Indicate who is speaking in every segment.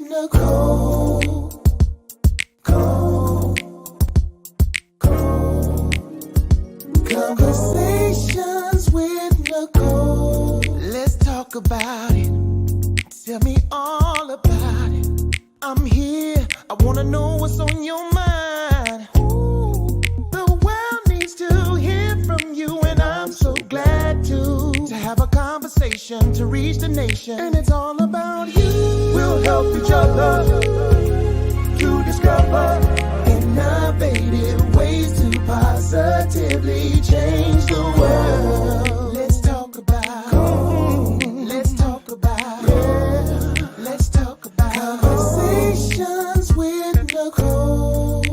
Speaker 1: Nicole. Conversations with Nicole. Let's talk about it. Tell me all about it. I'm here. I wanna know what's on your mind. Ooh, the world needs to hear from you, and I'm so glad to have a conversation to reach the nation. And it's all about you. We'll help each other to discover innovative ways to positively change the world. Let's talk about. Let's talk about. Yeah. Let's talk about conversations with Nicole.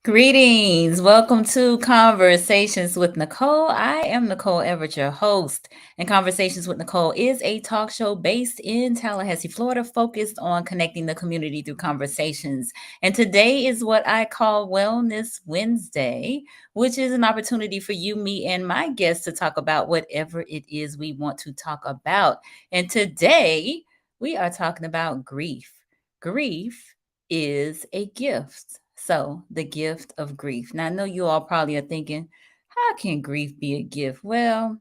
Speaker 2: Greetings. Welcome to Conversations with Nicole. I am Nicole Everett, your host. And Conversations with Nicole is a talk show based in Tallahassee, Florida, focused on connecting the community through conversations. And today is what I call Wellness Wednesday, which is an opportunity for you, me, and my guests to talk about whatever it is we want to talk about. And today we are talking about grief. Grief is a gift. So, the gift of grief. Now, I know you all probably are thinking, how can grief be a gift? Well,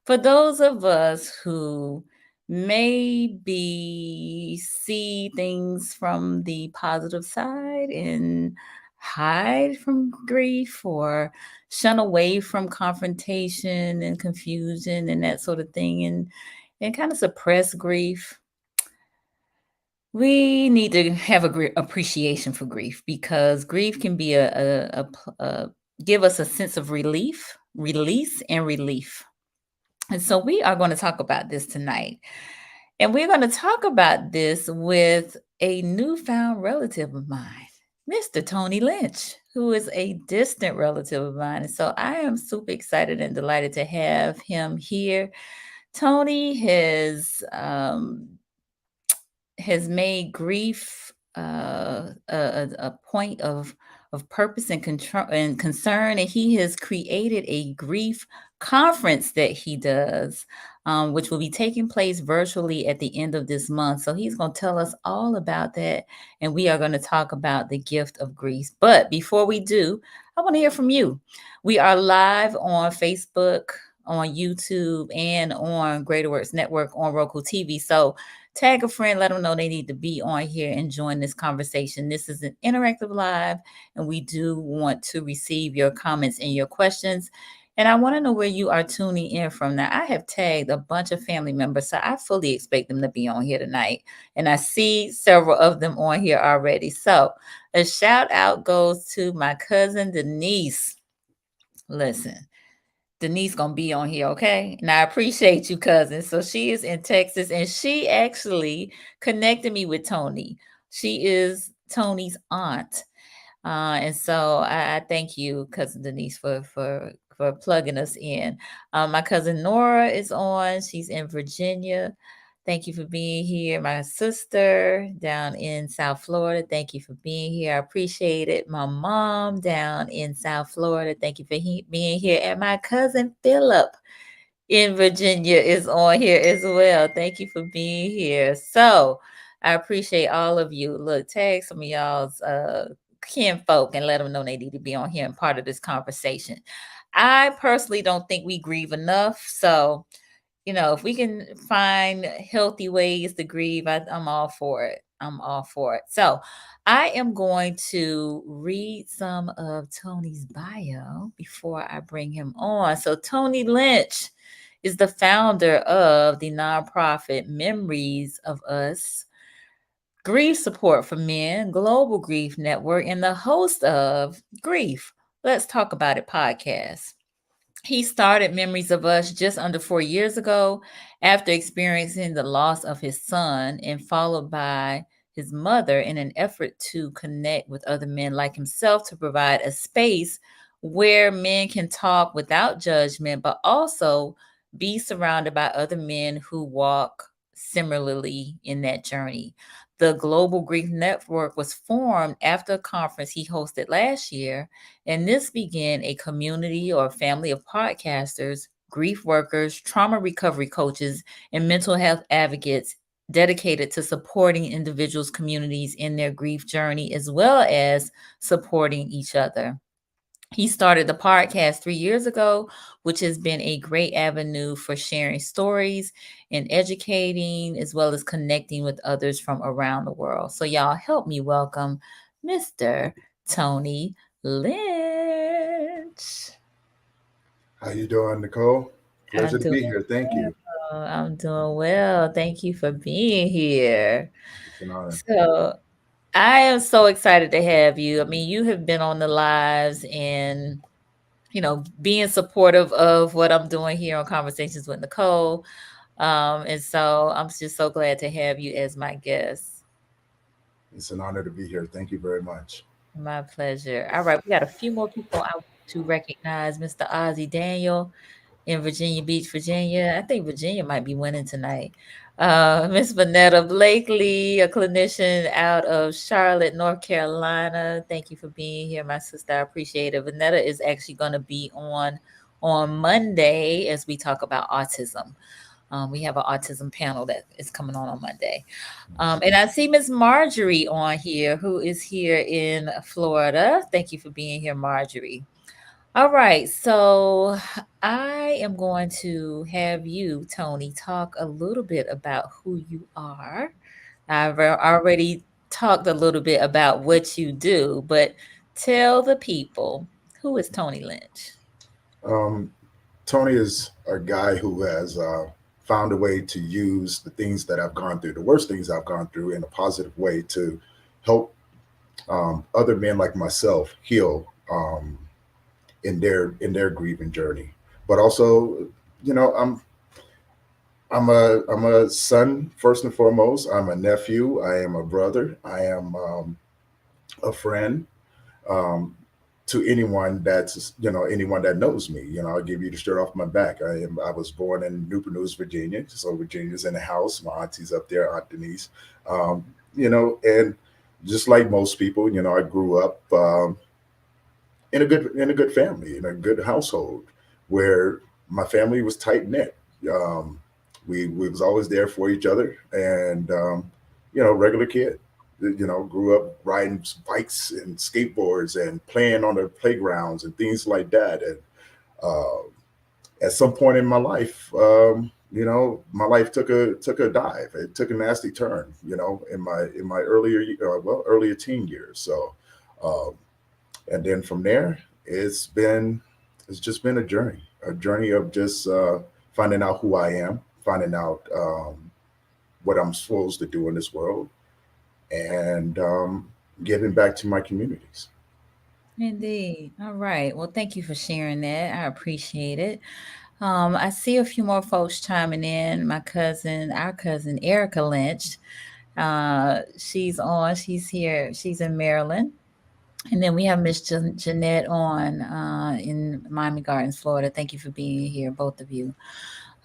Speaker 2: for those of us who maybe see things from the positive side and hide from grief or shun away from confrontation and confusion and that sort of thing and kind of suppress grief, we need to have a appreciation for grief because grief can be give us a sense of release, and relief. And so we are going to talk about this tonight. And we're going to talk about this with a newfound relative of mine, Mr. Tony Lynch, who is a distant relative of mine. And so I am super excited and delighted to have him here. Tony has made grief a point of purpose and control and concern, and he has created a grief conference that he does, which will be taking place virtually at the end of this month. So he's going to tell us all about that, and we are going to talk about the gift of grief. But before we do, I want to hear from you. We are live on Facebook, on YouTube, and on Greater Works Network on RokuTV. So tag a friend, let them know they need to be on here and join this conversation. This is an interactive live, and we do want to receive your comments and your questions. And I want to know where you are tuning in from. Now, I have tagged a bunch of family members, so I fully expect them to be on here tonight. And I see several of them on here already. So a shout out goes to my cousin, Denise. Listen, Denise gonna be on here, okay? And I appreciate you, cousin. So she is in Texas, and she actually connected me with Tony. She is Tony's aunt, and so I thank you, cousin Denise, for plugging us in. My cousin Nora is on. She's in Virginia. Thank you for being here. My sister down in South Florida, thank you for being here. I appreciate it. My mom down in South Florida, thank you for being here. And my cousin Philip in Virginia is on here as well. Thank you for being here. So I appreciate all of you. Look, tag some of y'all's kinfolk and let them know they need to be on here and part of this conversation. I personally don't think we grieve enough. So if we can find healthy ways to grieve, I'm all for it. I'm all for it. So I am going to read some of Tony's bio before I bring him on. So Tony Lynch is the founder of the nonprofit Memories of Us, Grief Support for Men, Global Grief Network, and the host of Grief, Let's Talk About It podcast. He started Memories of Us just under 4 years ago after experiencing the loss of his son and followed by his mother in an effort to connect with other men like himself to provide a space where men can talk without judgment, but also be surrounded by other men who walk similarly in that journey. The Global Grief Network was formed after a conference he hosted last year, and this began a community or family of podcasters, grief workers, trauma recovery coaches, and mental health advocates dedicated to supporting individuals' communities in their grief journey as well as supporting each other. He started the podcast 3 years ago, which has been a great avenue for sharing stories and educating, as well as connecting with others from around the world. So, y'all help me welcome Mr. Tony Lynch.
Speaker 3: How you doing, Nicole?
Speaker 2: I'm
Speaker 3: Pleasure to
Speaker 2: doing
Speaker 3: be here. Thank you.
Speaker 2: well. I'm doing well. Thank you for being here.
Speaker 3: It's an honor.
Speaker 2: So, I am so excited to have you. I mean, you have been on the lives and being supportive of what I'm doing here on Conversations with Nicole. And so I'm just so glad to have you as my guest.
Speaker 3: It's an honor to be here. Thank you very much.
Speaker 2: My pleasure. All right, we got a few more people I want to recognize. Mr. Ozzy Daniel in Virginia Beach, Virginia. I think Virginia might be winning tonight. Miss Vanetta Blakely, a clinician out of Charlotte, North Carolina. Thank you for being here, my sister. I appreciate it. Vanetta is actually going to be on Monday as we talk about autism. We have an autism panel that is coming on Monday. And I see Miss Marjorie on here, who is here in Florida. Thank you for being here, Marjorie. All right, so I am going to have you, Tony, talk a little bit about who you are. I've already talked a little bit about what you do, but tell the people, who is Tony Lynch?
Speaker 3: Um, Tony is a guy who has found a way to use the things that I've gone through, the worst things I've gone through, in a positive way to help other men like myself heal in their grieving journey. But also, you know, I'm a son first and foremost. I'm a nephew. I am a brother. I am a friend. Um, to anyone anyone that knows me. I'll give you the shirt off my back. I was born in Newport News, Virginia. So Virginia's in the house. My auntie's up there, Aunt Denise. And just like most people, I grew up in a good family, in a good household, where my family was tight knit. Um, we was always there for each other, and regular kid. Grew up riding bikes and skateboards and playing on the playgrounds and things like that. And at some point in my life, my life took a dive. It took a nasty turn. In my earlier teen years. So, um, and then from there, it's just been a journey of just finding out who I am, finding out what I'm supposed to do in this world, and giving back to my communities.
Speaker 2: Indeed. All right. Well, thank you for sharing that. I appreciate it. I see a few more folks chiming in. Our cousin Erica Lynch. She's on. She's here. She's in Maryland. And then we have Miss Jeanette on in Miami Gardens, Florida. Thank you for being here, both of you.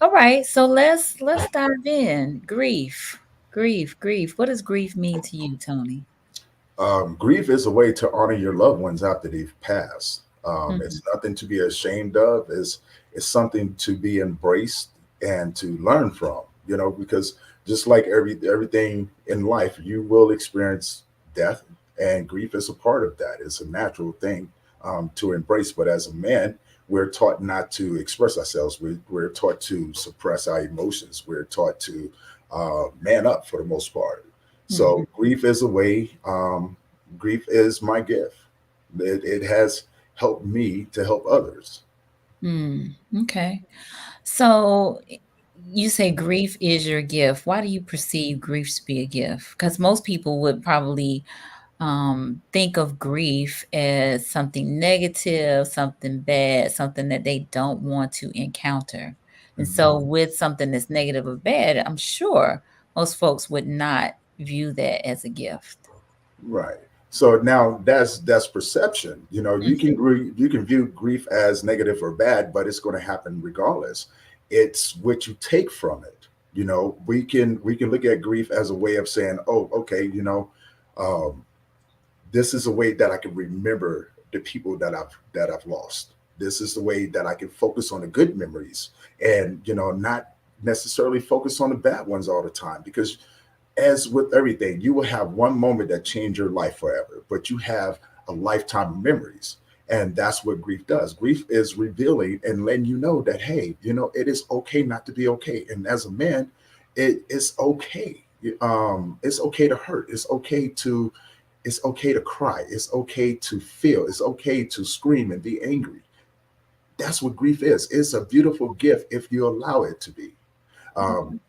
Speaker 2: All right, so let's dive in. Grief. What does grief mean to you, Tony?
Speaker 3: Grief is a way to honor your loved ones after they've passed. It's
Speaker 2: Mhm.
Speaker 3: nothing to be ashamed of. It's something to be embraced and to learn from. Because just like everything in life, you will experience death, and grief is a part of that. It's a natural thing to embrace. But as a man, we're taught not to express ourselves. We're taught to suppress our emotions. We're taught to man up for the most part.
Speaker 2: Mhm.
Speaker 3: So grief is a way. Grief is my gift. It has helped me to help others.
Speaker 2: Mm, okay. So you say grief is your gift. Why do you perceive grief to be a gift? Because most people would probably think of grief as something negative, something bad, something that they don't want to encounter. And
Speaker 3: Mhm.
Speaker 2: so, with something that's negative or bad, I'm sure most folks would not view that as a gift.
Speaker 3: Right. So now that's perception. You can view grief as negative or bad, but it's going to happen regardless. It's what you take from it. We can look at grief as a way of saying, oh, okay, um, this is a way that I can remember the people that I've lost. This is the way that I can focus on the good memories, and not necessarily focus on the bad ones all the time, because as with everything, you will have one moment that changed your life forever, but you have a lifetime of memories. And that's what grief does. Grief is revealing and letting you know that, hey, it is okay not to be okay. And as a man, it is okay. It's okay to hurt. It's okay to cry. It's okay to feel. It's okay to scream and be angry. That's what grief is. It's a beautiful gift if you allow it to be. Um,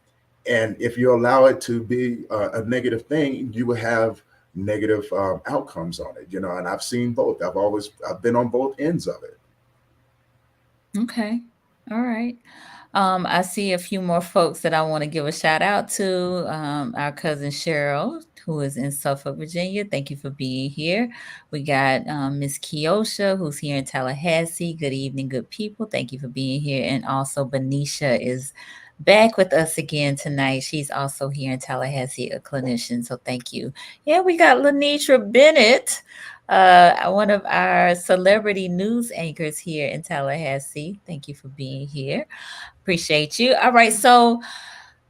Speaker 3: and if you allow it to be a negative thing, you will have negative outcomes on it. And I've seen both. I've been on both ends of it.
Speaker 2: Okay. All right. I see a few more folks that I want to give a shout out to. Our cousin Cheryl, who is in Suffolk, Virginia. Thank you for being here. We got Miss Keosha, who's here in Tallahassee. Good evening, good people. Thank you for being here. And also, Benisha is back with us again tonight. She's also here in Tallahassee, a clinician. So thank you. Yeah, we got Lenitra Bennett, one of our celebrity news anchors here in Tallahassee. Thank you for being here. Appreciate you. All right. So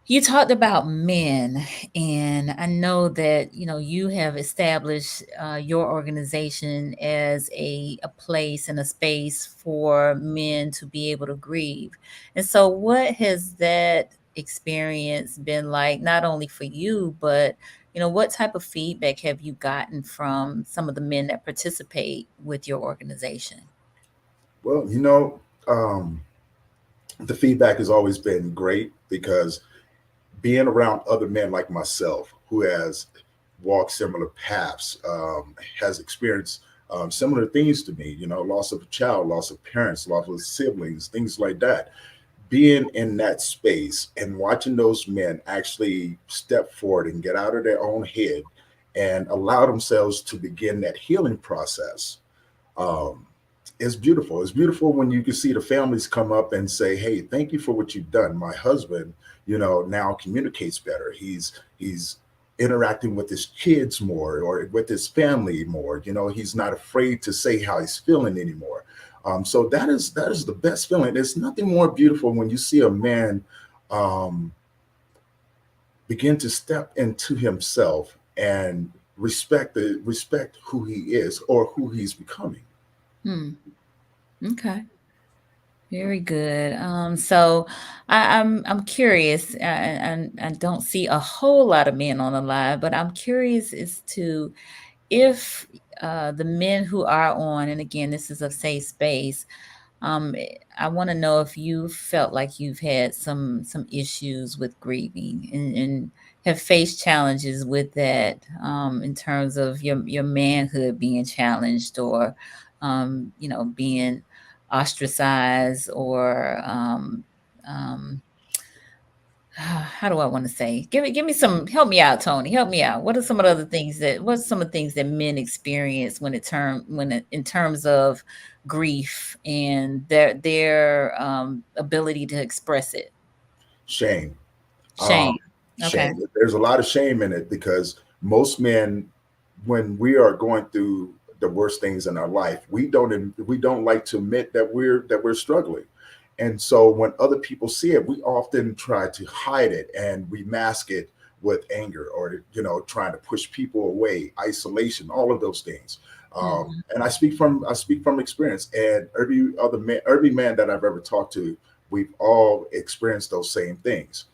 Speaker 2: you talked about men, and I know that you have established your organization as a place and a space for men to be able to grieve. And so, what has that experience been like, not only for you, but what type of feedback have you gotten from some of the men that participate with your organization?
Speaker 3: Well, the feedback has always been great, because being around other men like myself who has walked similar paths, has experienced similar things to me, loss of a child, loss of parents, loss of siblings, things like that. Being in that space and watching those men actually step forward and get out of their own head and allow themselves to begin that healing process, um, it's beautiful. It's beautiful when you can see the families come up and say, "Hey, thank you for what you've done. My husband, now communicates better. He's interacting with his kids more, or with his family more. He's not afraid to say how he's feeling anymore." So that is the best feeling. There's nothing more beautiful when you see a man um, begin to step into himself and respect who he is or who he's becoming.
Speaker 2: Hmm. Okay. Very good. So I'm curious. I don't see a whole lot of men on the line, but I'm curious as to if the men who are on, and again, this is a safe space. I want to know if you felt like you've had some issues with grieving, and have faced challenges with that, in terms of your manhood being challenged, or being ostracized, or how do I want to say? Give me some, help me out, Tony. Help me out. What are some of the other things what's some of the things that men experience in terms of grief and their ability to express it?
Speaker 3: Shame. Um,
Speaker 2: Shame. Okay.
Speaker 3: Shame. There's a lot of shame in it, because most men, when we are going through the worst things in our life, we don't like to admit that we're struggling. And so when other people see it, we often try to hide it, and we mask it with anger, or trying to push people away, isolation, all of those things.
Speaker 2: Mhm.
Speaker 3: And I speak from experience, and every man that I've ever talked to, we've all experienced those same things.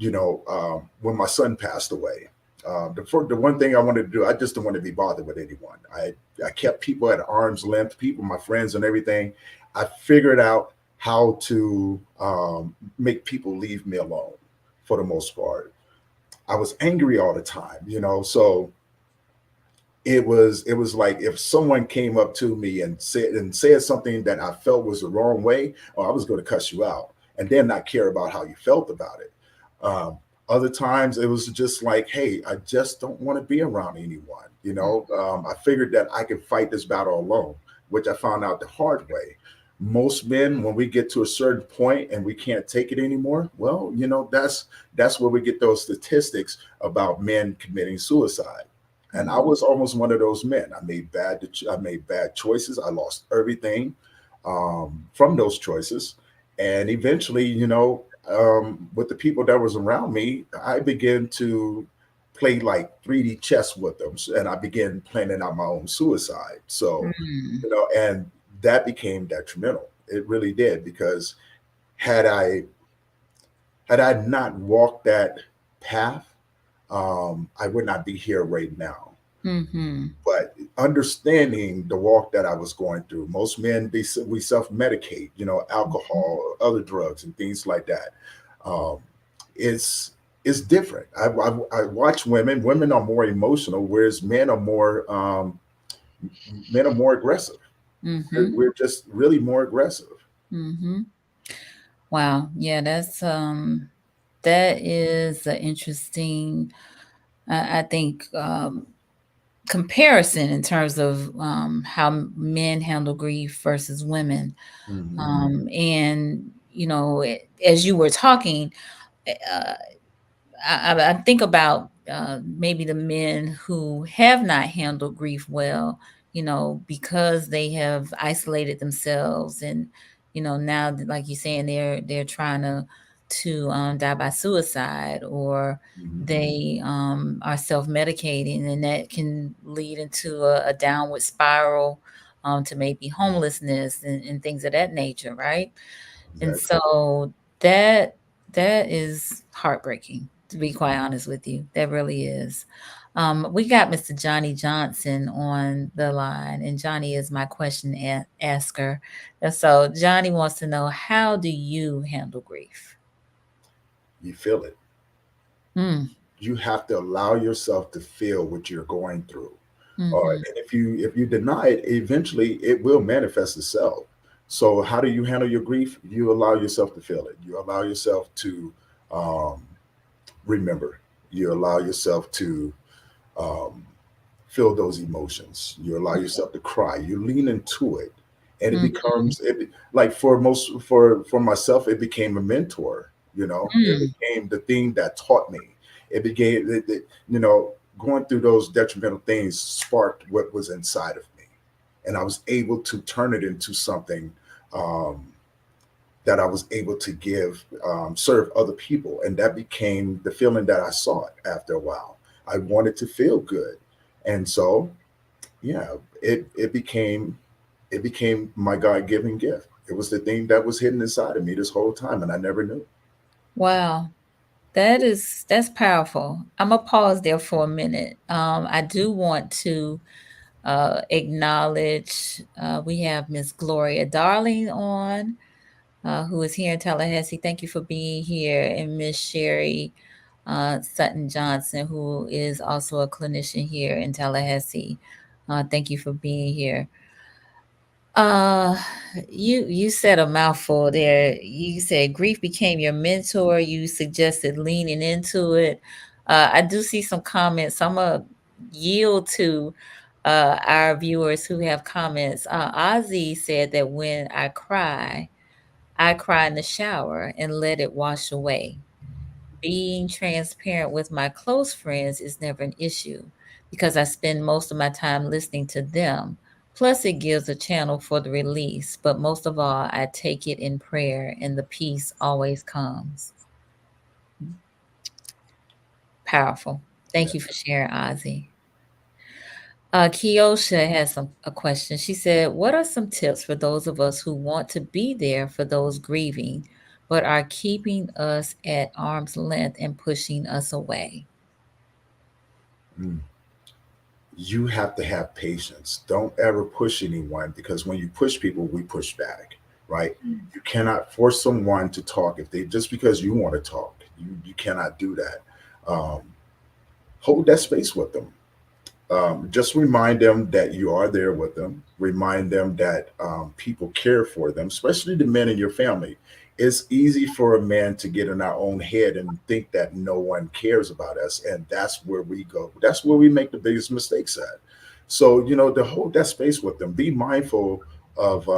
Speaker 3: When my son passed away, the one thing I wanted to do, I just didn't want to be bothered with anyone. I kept people at arm's length, people, my friends, and everything. I figured out how to make people leave me alone for the most part. I was angry all the time, so it was like if someone came up to me and said something that I felt was the wrong way, or I was going to cuss you out and then not care about how you felt about it. Other times it was just like, hey, I just don't want to be around anyone. I figured that I could fight this battle alone, which I found out the hard way. Most men, when we get to a certain point and we can't take it anymore, well, that's where we get those statistics about men committing suicide. And I was almost one of those men. I made bad choices. I lost everything from those choices, and eventually, with the people that was around me, I began to play like 3D chess with them, and I began planning out my own suicide. So,
Speaker 2: Mm,
Speaker 3: and that became detrimental. It really did, because had I had I not walked that path, I would not be here right now.
Speaker 2: mhm,
Speaker 3: But understanding the walk that I was going through, most men, we self medicate,
Speaker 2: mhm,
Speaker 3: alcohol, other drugs, and things like that. Um, it's it's different. I watch women. Women are more emotional, whereas men are more aggressive.
Speaker 2: mhm,
Speaker 3: We're just really more aggressive.
Speaker 2: mhm. Wow. Yeah, that is an interesting, I think, comparison in terms of how men handle grief versus women.
Speaker 3: Hmm.
Speaker 2: And as you were talking, uh, I think about maybe the men who have not handled grief well, because they have isolated themselves, and now, like you're saying, they're trying to die by suicide, or
Speaker 3: Hmm.
Speaker 2: they are self medicating, and that can lead into a downward spiral, to maybe homelessness and things of that nature, right? And
Speaker 3: Exactly.
Speaker 2: so that that is heartbreaking, to be quite honest with you. That really is. We got Mr. Johnny Johnson on the line, and Johnny is my question asker. And so Johnny wants to know, how do you handle grief?
Speaker 3: You feel it.
Speaker 2: Mm,
Speaker 3: You have to allow yourself to feel what you're going through.
Speaker 2: mm-hmm,
Speaker 3: And if you deny it, eventually it will manifest itself. So how do you handle your grief? You allow yourself to feel it. You allow yourself to um, remember. You allow yourself to um, feel those emotions. You allow yourself to cry. You lean into it, and it
Speaker 2: mm-hmm,
Speaker 3: becomes like for myself, it became a mentor. It
Speaker 2: mm.
Speaker 3: became the thing that taught me. It became going through those detrimental things sparked what was inside of me, and I was able to turn it into something. Um, that I was able to serve other people. And that became the feeling that I sought after a while. I wanted to feel good. And so, yeah, it became my God given gift. It was the thing that was hidden inside of me this whole time, and I never knew.
Speaker 2: Wow. That's powerful. I'm gonna pause there for a minute. I do want to acknowledge, we have Miss Gloria Darling on, who is here in Tallahassee. Thank you for being here. And Miss Sherry Sutton Johnson, who is also a clinician here in Tallahassee. Thank you for being here. Uh, you said a mouthful there. You said grief became your mentor. You suggested leaning into it. I do see some comments. I'm gonna yield to our viewers who have comments. Ozzy said that when I cry in the shower and let it wash away. Being transparent with my close friends is never an issue because I spend most of my time listening to them. Plus, it gives a channel for the release, but most of all, I take it in prayer and the peace always comes. Powerful.
Speaker 3: Yeah.
Speaker 2: Thank you for sharing, Ozzy. Kiosha has a question. She said, "What are some tips for those of us who want to be there for those grieving, but are keeping us at arm's length and pushing us away?"
Speaker 3: Mm. You have to have patience. Don't ever push anyone, because when you push people, we push back, right? You cannot force someone to talk if they just because you want to talk. You cannot do that. Um, Hold that space with them. Just remind them that you are there with them. Remind them that people care for them, especially the men in your family. It's easy for a man to get in our own head and think that no one cares about us, and that's where we go. That's where we make the biggest mistakes at. So to hold that space with them, be mindful of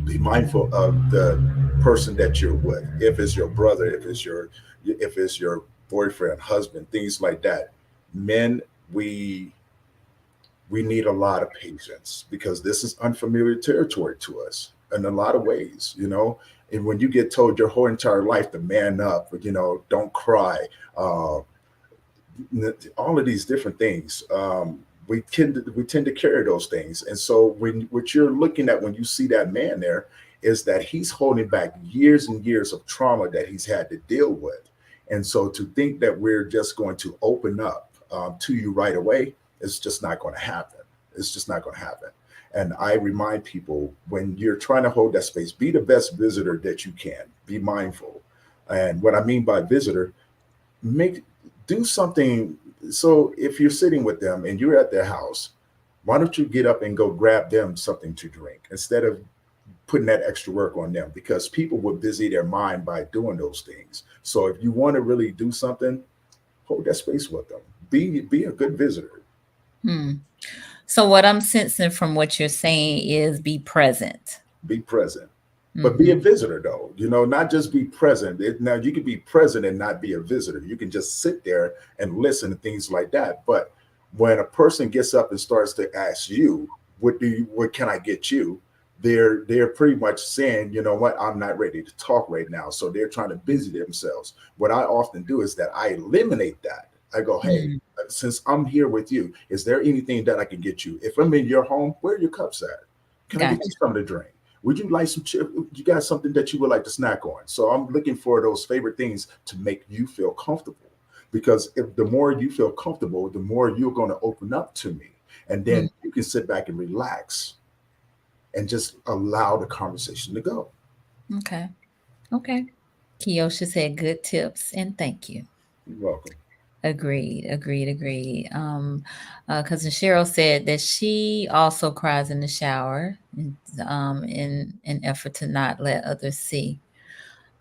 Speaker 3: Be mindful of the person that you're with. If it's your brother, if it's your boyfriend, husband, things like that. Men, we we need a lot of patience because this is unfamiliar territory to us in a lot of ways, you know. And when you get told your whole entire life to man up, you know, don't cry, uh, all of these different things, we tend to carry those things. And so when what you're looking at when you see that man there is that he's holding back years and years of trauma that he's had to deal with. And so to think that we're just going to open up to you right away is just not going to happen. It's just not going to happen. And I remind people, when you're trying to hold that space, be the best visitor that you can. Be mindful. And what I mean by visitor, make do something. So if you're sitting with them and you're at their house, why don't you get up and go grab them something to drink instead of putting that extra work on them? Because people will busy their mind by doing those things. So if you want to really do something, hold that space with them. Be a good visitor.
Speaker 2: Hmm. So what I'm sensing from what you're saying is be present.
Speaker 3: Be present. But be a
Speaker 2: Hmm.
Speaker 3: visitor, though. You know, not just be present. Now, you can be present and not be a visitor. You can just sit there and listen and things like that. But when a person gets up and starts to ask you, what can I get you? They're pretty much saying, you know what, I'm not ready to talk right now. So they're trying to busy themselves. What I often do is that I eliminate that. I go, hey,
Speaker 2: Hmm.
Speaker 3: since I'm here with you, is there anything that I can get you? If I'm in your home, where are your cups at? Can I get you
Speaker 2: Gotcha.
Speaker 3: something to drink? Would you like some chip? You got something that you would like to snack on? So I'm looking for those favorite things to make you feel comfortable. Because if the more you feel comfortable, the more you're going to open up to me. And
Speaker 2: Hmm.
Speaker 3: then you can sit back and relax and just allow the conversation to go.
Speaker 2: Okay. Okay. Kiyosha said good tips and thank you.
Speaker 3: You're welcome.
Speaker 2: Agreed, agreed, agreed. Cousin Cheryl said that she also cries in the shower, in an effort to not let others see.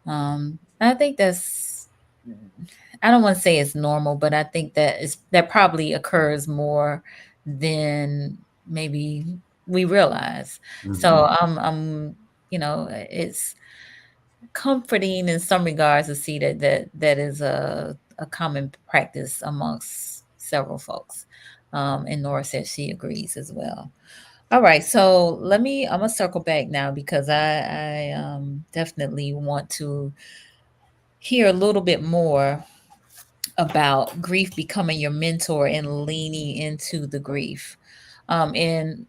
Speaker 2: I think that's, I don't want to say it's normal, but I think that probably occurs more than maybe we realize.
Speaker 3: Hmm.
Speaker 2: So it's comforting in some regards to see that is a common practice amongst several folks. And Nora says she agrees as well. All right, so I'm gonna circle back now because I definitely want to hear a little bit more about grief becoming your mentor and leaning into the grief. And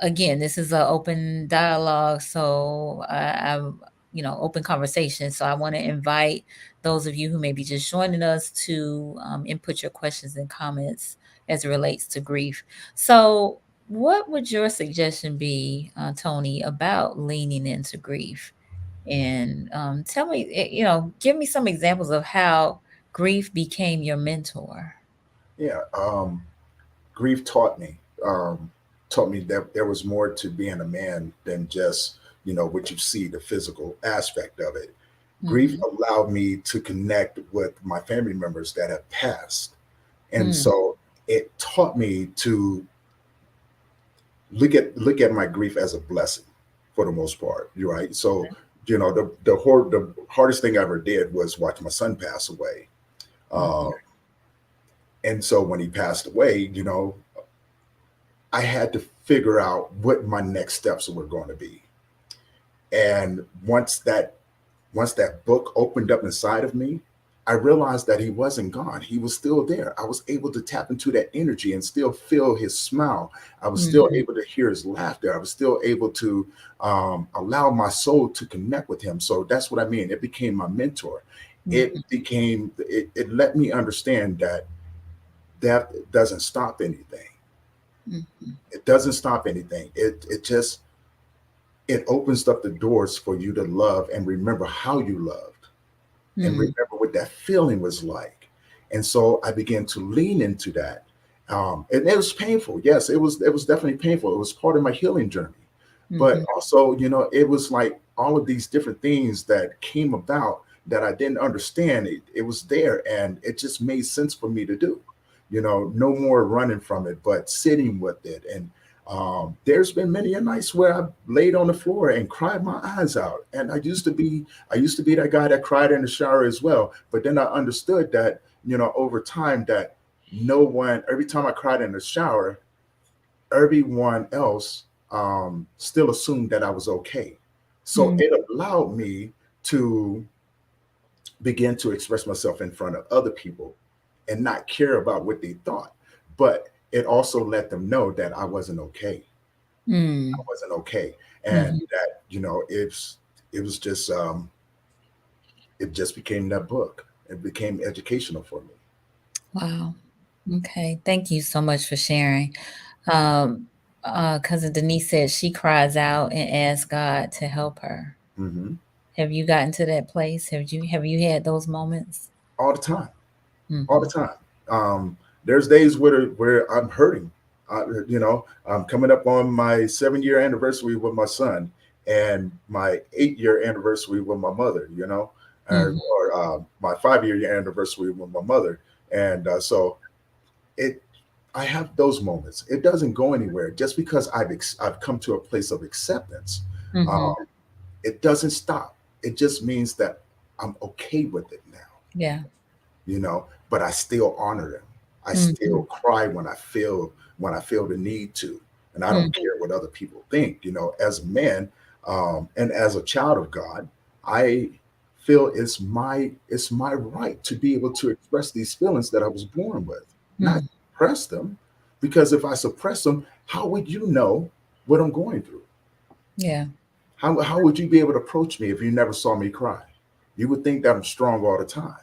Speaker 2: again, this is an open dialogue, so I'm open conversation. So I want to invite those of you who may be just joining us to input your questions and comments as it relates to grief. So, what would your suggestion be, Tony, about leaning into grief? And tell me, give me some examples of how grief became your mentor.
Speaker 3: Yeah. Grief um, taught me that there was more to being a man than just, you know, what you see, the physical aspect of it. Grief
Speaker 2: Mm-hmm.
Speaker 3: allowed me to connect with my family members that have passed. And
Speaker 2: Mm-hmm.
Speaker 3: so it taught me to look at my grief as a blessing for the most part. You're right. So, you know, the hardest thing I ever did was watch my son pass away. Uh,
Speaker 2: Mm-hmm.
Speaker 3: and so when he passed away, you know, I had to figure out what my next steps were going to be. And once that book opened up inside of me, I realized that he wasn't gone. He was still there. I was able to tap into that energy and still feel his smile. I was still
Speaker 2: Mm-hmm.
Speaker 3: able to hear his laughter. I was still able to allow my soul to connect with him. So that's what I mean. It became my mentor. It let me understand that death doesn't stop anything.
Speaker 2: Mm-hmm.
Speaker 3: It doesn't stop anything. It opens up the doors for you to love and remember how you loved and
Speaker 2: Mm-hmm.
Speaker 3: remember what that feeling was like. And so I began to lean into that. And it was painful. Yes, it was definitely painful. It was part of my healing journey. But
Speaker 2: Mm-hmm.
Speaker 3: also, you know, it was like all of these different things that came about that I didn't understand. It was there and it just made sense for me to do. You know, no more running from it, but sitting with it and There's been many a nights where I laid on the floor and cried my eyes out. And I used to be that guy that cried in the shower as well. But then I understood that, over time that no one, every time I cried in the shower, everyone else still assumed that I was okay. So
Speaker 2: Mm,
Speaker 3: it allowed me to begin to express myself in front of other people and not care about what they thought. But it also let them know that I wasn't okay. I
Speaker 2: mm,
Speaker 3: wasn't okay. And
Speaker 2: mhm.
Speaker 3: that, it was just it just became that book. It became educational for me.
Speaker 2: Wow. Okay. Thank you so much for sharing. Um, Cousin Denise said she cries out and asks God to help her.
Speaker 3: Hmm.
Speaker 2: Have you gotten to that place? Have you had those moments?
Speaker 3: All the time. All the
Speaker 2: Hmm.
Speaker 3: time. There's days where I'm hurting. I'm coming up on my 7-year anniversary with my son and my 8-year anniversary with my mother.
Speaker 2: Hmm.
Speaker 3: Or my 5-year anniversary with my mother, and so it. I have those moments. It doesn't go anywhere just because I've come to a place of acceptance.
Speaker 2: Hmm.
Speaker 3: Um, it doesn't stop. It just means that I'm okay with it now,
Speaker 2: Yeah.
Speaker 3: but I still honor them. I still
Speaker 2: Hmm.
Speaker 3: cry when I feel the need to, and I don't care what other people think. As a man, and as a child of God, I feel it's my right to be able to express these feelings that I was born with, not
Speaker 2: Hmm.
Speaker 3: suppress them, because if I suppress them, how would you know what I'm going through?
Speaker 2: Yeah.
Speaker 3: How would you be able to approach me if you never saw me cry? You would think that I'm strong all the time.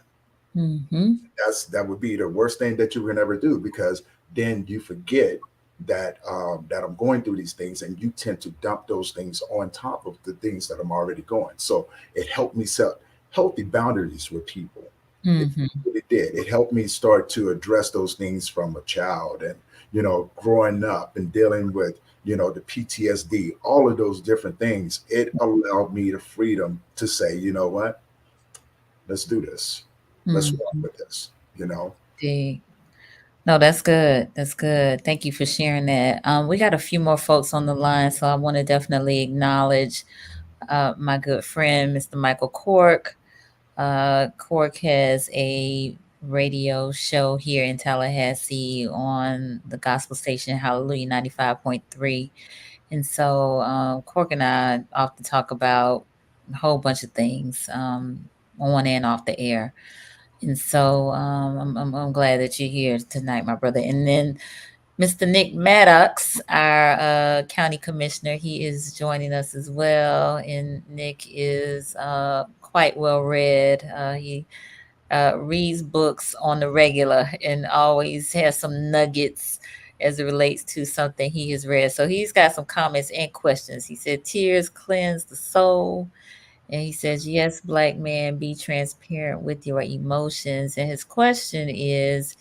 Speaker 2: Hmm.
Speaker 3: That would be the worst thing that you can ever do, because then you forget that I'm going through these things, and you tend to dump those things on top of the things that I'm already going. So it helped me set healthy boundaries with people. It
Speaker 2: Hmm.
Speaker 3: really did. It helped me start to address those things from a child, and growing up and dealing with the PTSD, all of those different things. It allowed me the freedom to say, you know what, let's do this. Let's walk
Speaker 2: Hmm.
Speaker 3: with this. You know.
Speaker 2: No, that's good. That's good. Thank you for sharing that. We got a few more folks on the line, so I want to definitely acknowledge my good friend, Mr. Michael Cork. Cork has a radio show here in Tallahassee on the gospel station Hallelujah 95.3. And so Cork and I often talk about a whole bunch of things on and off the air. And so I'm glad that you're here tonight, my brother. And then Mr. Nick Maddox, our county commissioner, he is joining us as well. And Nick is quite well read. He reads books on the regular and always has some nuggets as it relates to something he has read. So he's got some comments and questions. He said, "Tears cleanse the soul." And he says, "Yes, Black man, be transparent with your emotions." And his question is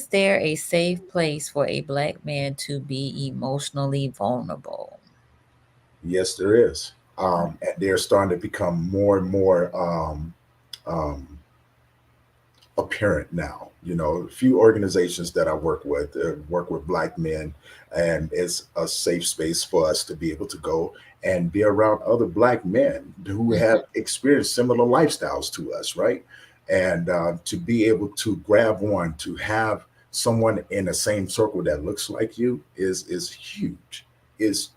Speaker 2: there a safe place for a Black man to be emotionally vulnerable?
Speaker 3: Yes, there is. And they're starting to become more and more um, apparent now. A few organizations that I work with Black men, and it's a safe space for us to be able to go and be around other Black men who have experienced similar lifestyles to us, right? And to be able to grab one, to have someone in the same circle that looks like you is huge. Is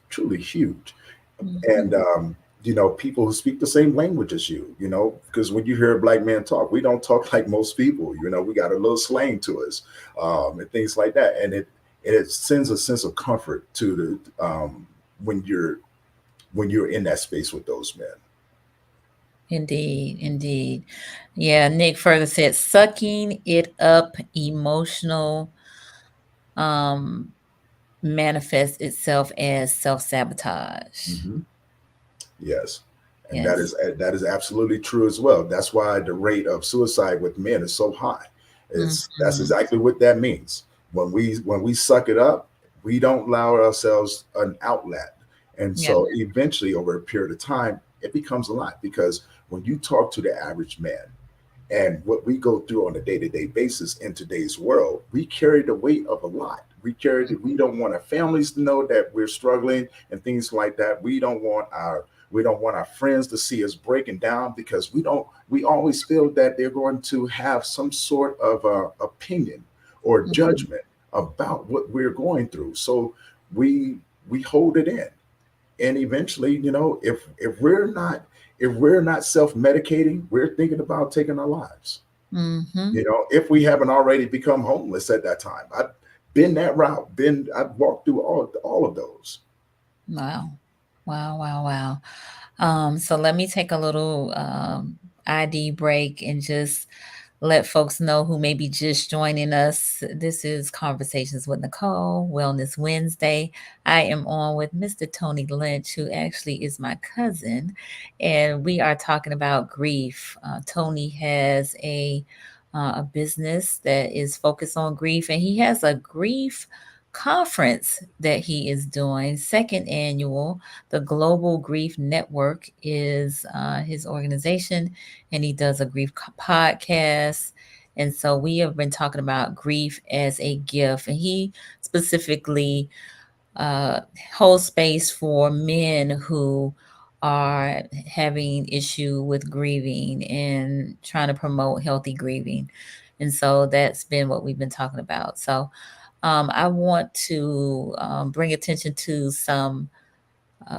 Speaker 3: truly huge. And
Speaker 2: Mhm.
Speaker 3: people who speak the same language as you, because when you hear a Black man talk, we don't talk like most people. We got a little slang to us, and things like that, and it sends a sense of comfort to the when you're in that space with those men.
Speaker 2: Indeed, indeed. Yeah, Nick further said, sucking it up emotional um manifests itself as self-sabotage.
Speaker 3: Hmm. Yes, and
Speaker 2: Yes.
Speaker 3: that is absolutely true as well. That's why the rate of suicide with men is so high. That's
Speaker 2: Mhm.
Speaker 3: exactly what that means. When we suck it up, we don't allow ourselves an outlet, and
Speaker 2: Yeah.
Speaker 3: so eventually, over a period of time, it becomes a lot. Because when you talk to the average man, And what we go through on a day-to-day basis in today's world, we carry the weight of a lot. We don't want our families to know that we're struggling and things like that. We don't want our friends to see us breaking down, because we always feel that they're going to have some sort of opinion or
Speaker 2: Mhm.
Speaker 3: judgment about what we're going through. So we we hold it in. And eventually, if we're not self-medicating, we're thinking about taking our lives.
Speaker 2: Mhm.
Speaker 3: If we haven't already become homeless at that time. I've been that route. I've walked through all of those.
Speaker 2: Wow. Wow, wow, wow. So let me take a little ID break and just let folks know who may be just joining us. This is Conversations with Nicole, Wellness Wednesday. I am on with Mr. Tony Lynch, who actually is my cousin, and we are talking about grief. Tony has a business that is focused on grief, and he has a grief conference that he is doing, second annual. The Global Grief Network is his organization, and he does a grief podcast. And so we have been talking about grief as a gift, and he specifically uh, holds space for men who are having issue with grieving and trying to promote healthy grieving. And so that's been what we've been talking about. So I want to bring attention to some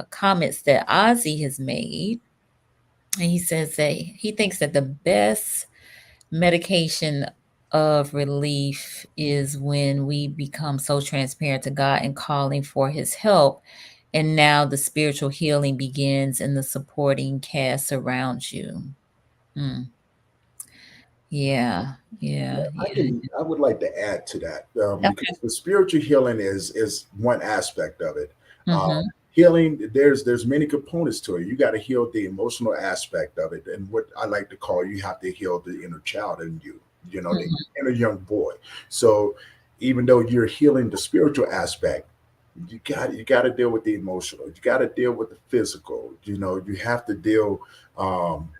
Speaker 2: comments that Ozzy has made. And he says that he thinks that the best medication of relief is when we become so transparent to God and calling for his help. And now the spiritual healing begins in the supporting cast around you. Mm. Yeah, yeah, yeah.
Speaker 3: I would like to add to that,
Speaker 2: Okay.
Speaker 3: because the spiritual healing is one aspect of it. Uh,
Speaker 2: Mm-hmm.
Speaker 3: Healing, there's many components to it. You got to heal the emotional aspect of it, and what I like to call, you have to heal the inner child in you. The
Speaker 2: Mm-hmm.
Speaker 3: inner young boy. So even though you're healing the spiritual aspect, you got to deal with the emotional. You got to deal with the physical. You have to deal um,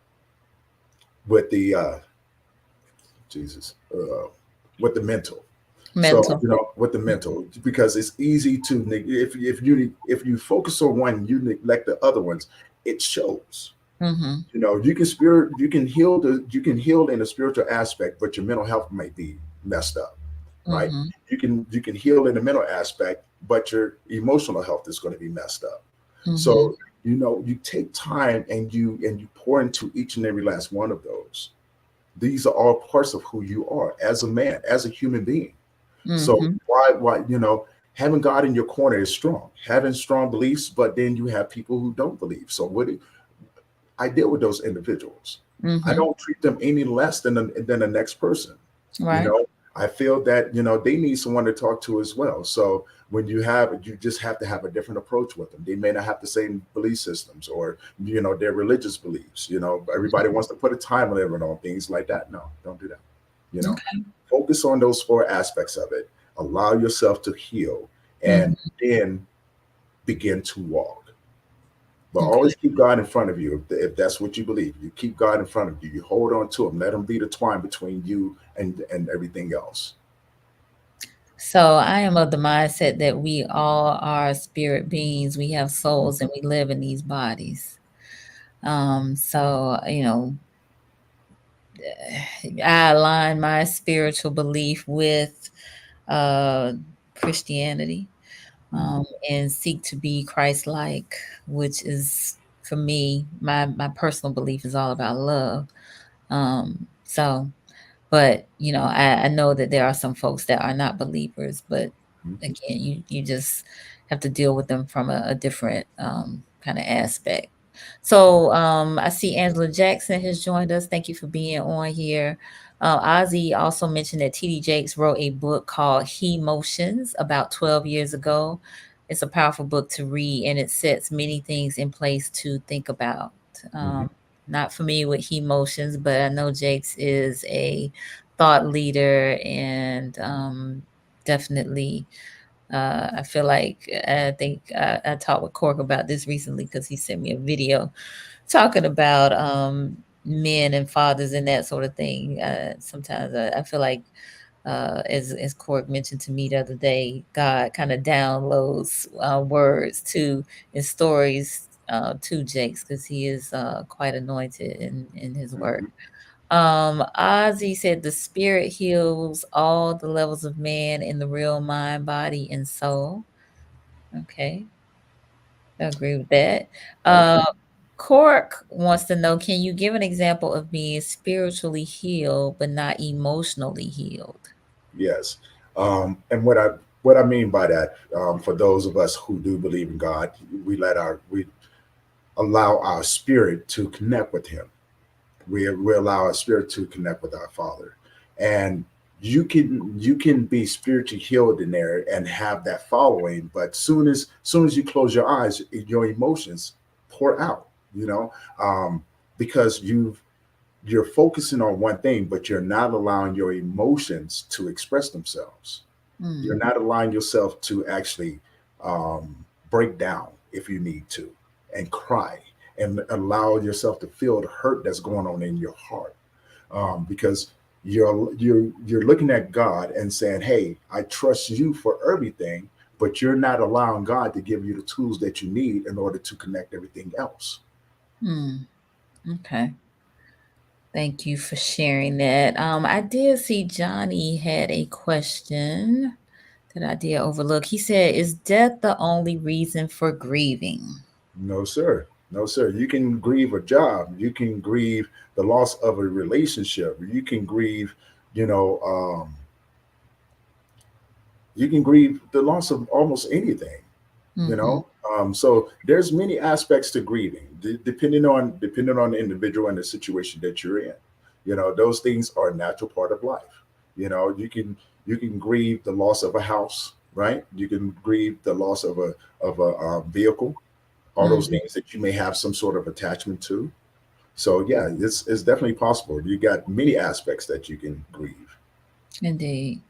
Speaker 3: with the Jesus, with the mental. So
Speaker 2: Mental.
Speaker 3: with the mental, because it's easy to if you focus on one, you neglect the other ones. It shows.
Speaker 2: Mm-hmm.
Speaker 3: You can heal in the spiritual aspect, but your mental health might be messed up, right?
Speaker 2: Mm-hmm.
Speaker 3: You can heal in the mental aspect, but your emotional health is going to be messed up.
Speaker 2: Mm-hmm.
Speaker 3: So you take time and you pour into each and every last one of those. These are all parts of who you are as a man, as a human being. So
Speaker 2: Mm-hmm.
Speaker 3: why having God in your corner is strong. Having strong beliefs, but then you have people who don't believe. So I deal with those individuals. I
Speaker 2: Mm-hmm.
Speaker 3: don't treat them any less than the next person. You
Speaker 2: Right.
Speaker 3: know, I feel that they need someone to talk to as well. So you just have to have a different approach with them. They may not have the same belief systems or their religious beliefs. Everybody wants to put a time limit on things like that. No, don't do that. You know,
Speaker 2: Okay.
Speaker 3: Focus on those four aspects of it. Allow yourself to heal, and
Speaker 2: Mm-hmm.
Speaker 3: then begin to walk. But
Speaker 2: Okay.
Speaker 3: always keep God in front of you. If that's what you believe, you keep God in front of you. You hold on to Him. Let Him be the twine between you and everything else.
Speaker 2: So I am of the mindset that we all are spirit beings. We have souls and we live in these bodies. So I align my spiritual belief with uh, Christianity,
Speaker 3: Mhm.
Speaker 2: and seek to be Christ-like, which is for me, my personal belief is all about love. So but, I know that there are some folks that are not believers, but
Speaker 3: Mhm.
Speaker 2: again, you just have to deal with them from a different kind of aspect. So I see Angela Jackson has joined us. Thank you for being on here. Ozzy also mentioned that TD Jakes wrote a book called He Motions about 12 years ago. It's a powerful book to read, and it sets many things in place to think about.
Speaker 3: Mhm.
Speaker 2: Um, Not familiar with He Motions, but I know Jakes is a thought leader and definitely I feel like I think I talked with Cork about this recently because he sent me a video talking about men and fathers and that sort of thing. Sometimes I feel like, as Cork mentioned to me the other day, God kind of downloads words to and stories to Jakes, because he is quite anointed in his work.
Speaker 3: Mhm.
Speaker 2: Ozzy said the spirit heals all the levels of man in the real mind, body, and soul. Okay, I agree with that.
Speaker 3: Okay.
Speaker 2: Cork wants to know, can you give an example of being spiritually healed but not emotionally healed?
Speaker 3: Yes. And what I mean by that, for those of us who do believe in God, we allow our spirit to connect with Him. We allow our spirit to connect with our Father, and you can be spiritually healed in there and have that following. But soon as you close your eyes, your emotions pour out. You know, because you're focusing on one thing, but you're not allowing your emotions to express themselves. You're
Speaker 2: Mm,
Speaker 3: not allowing yourself to actually break down if you need to and cry and allow yourself to feel the hurt that's going on in your heart, because you're looking at God and saying, hey, I trust you for everything, but you're not allowing God to give you the tools that you need in order to connect everything else.
Speaker 2: mm, okay. Thank you for sharing that. I did see Johnny had a question that I did overlook. He said, is death the only reason for grieving?
Speaker 3: No, sir. No, sir. You can grieve a job. You can grieve the loss of a relationship. You can grieve, you know, you can grieve the loss of almost anything. You
Speaker 2: Mm-hmm.
Speaker 3: know, so there's many aspects to grieving, depending on the individual and the situation that you're in. You know, those things are a natural part of life. You know, you can grieve the loss of a house, right? You can grieve the loss of a vehicle, all those
Speaker 2: Mm-hmm.
Speaker 3: things that you may have some sort of attachment to. So yeah, it's definitely possible. You got many aspects that you can grieve.
Speaker 2: Indeed.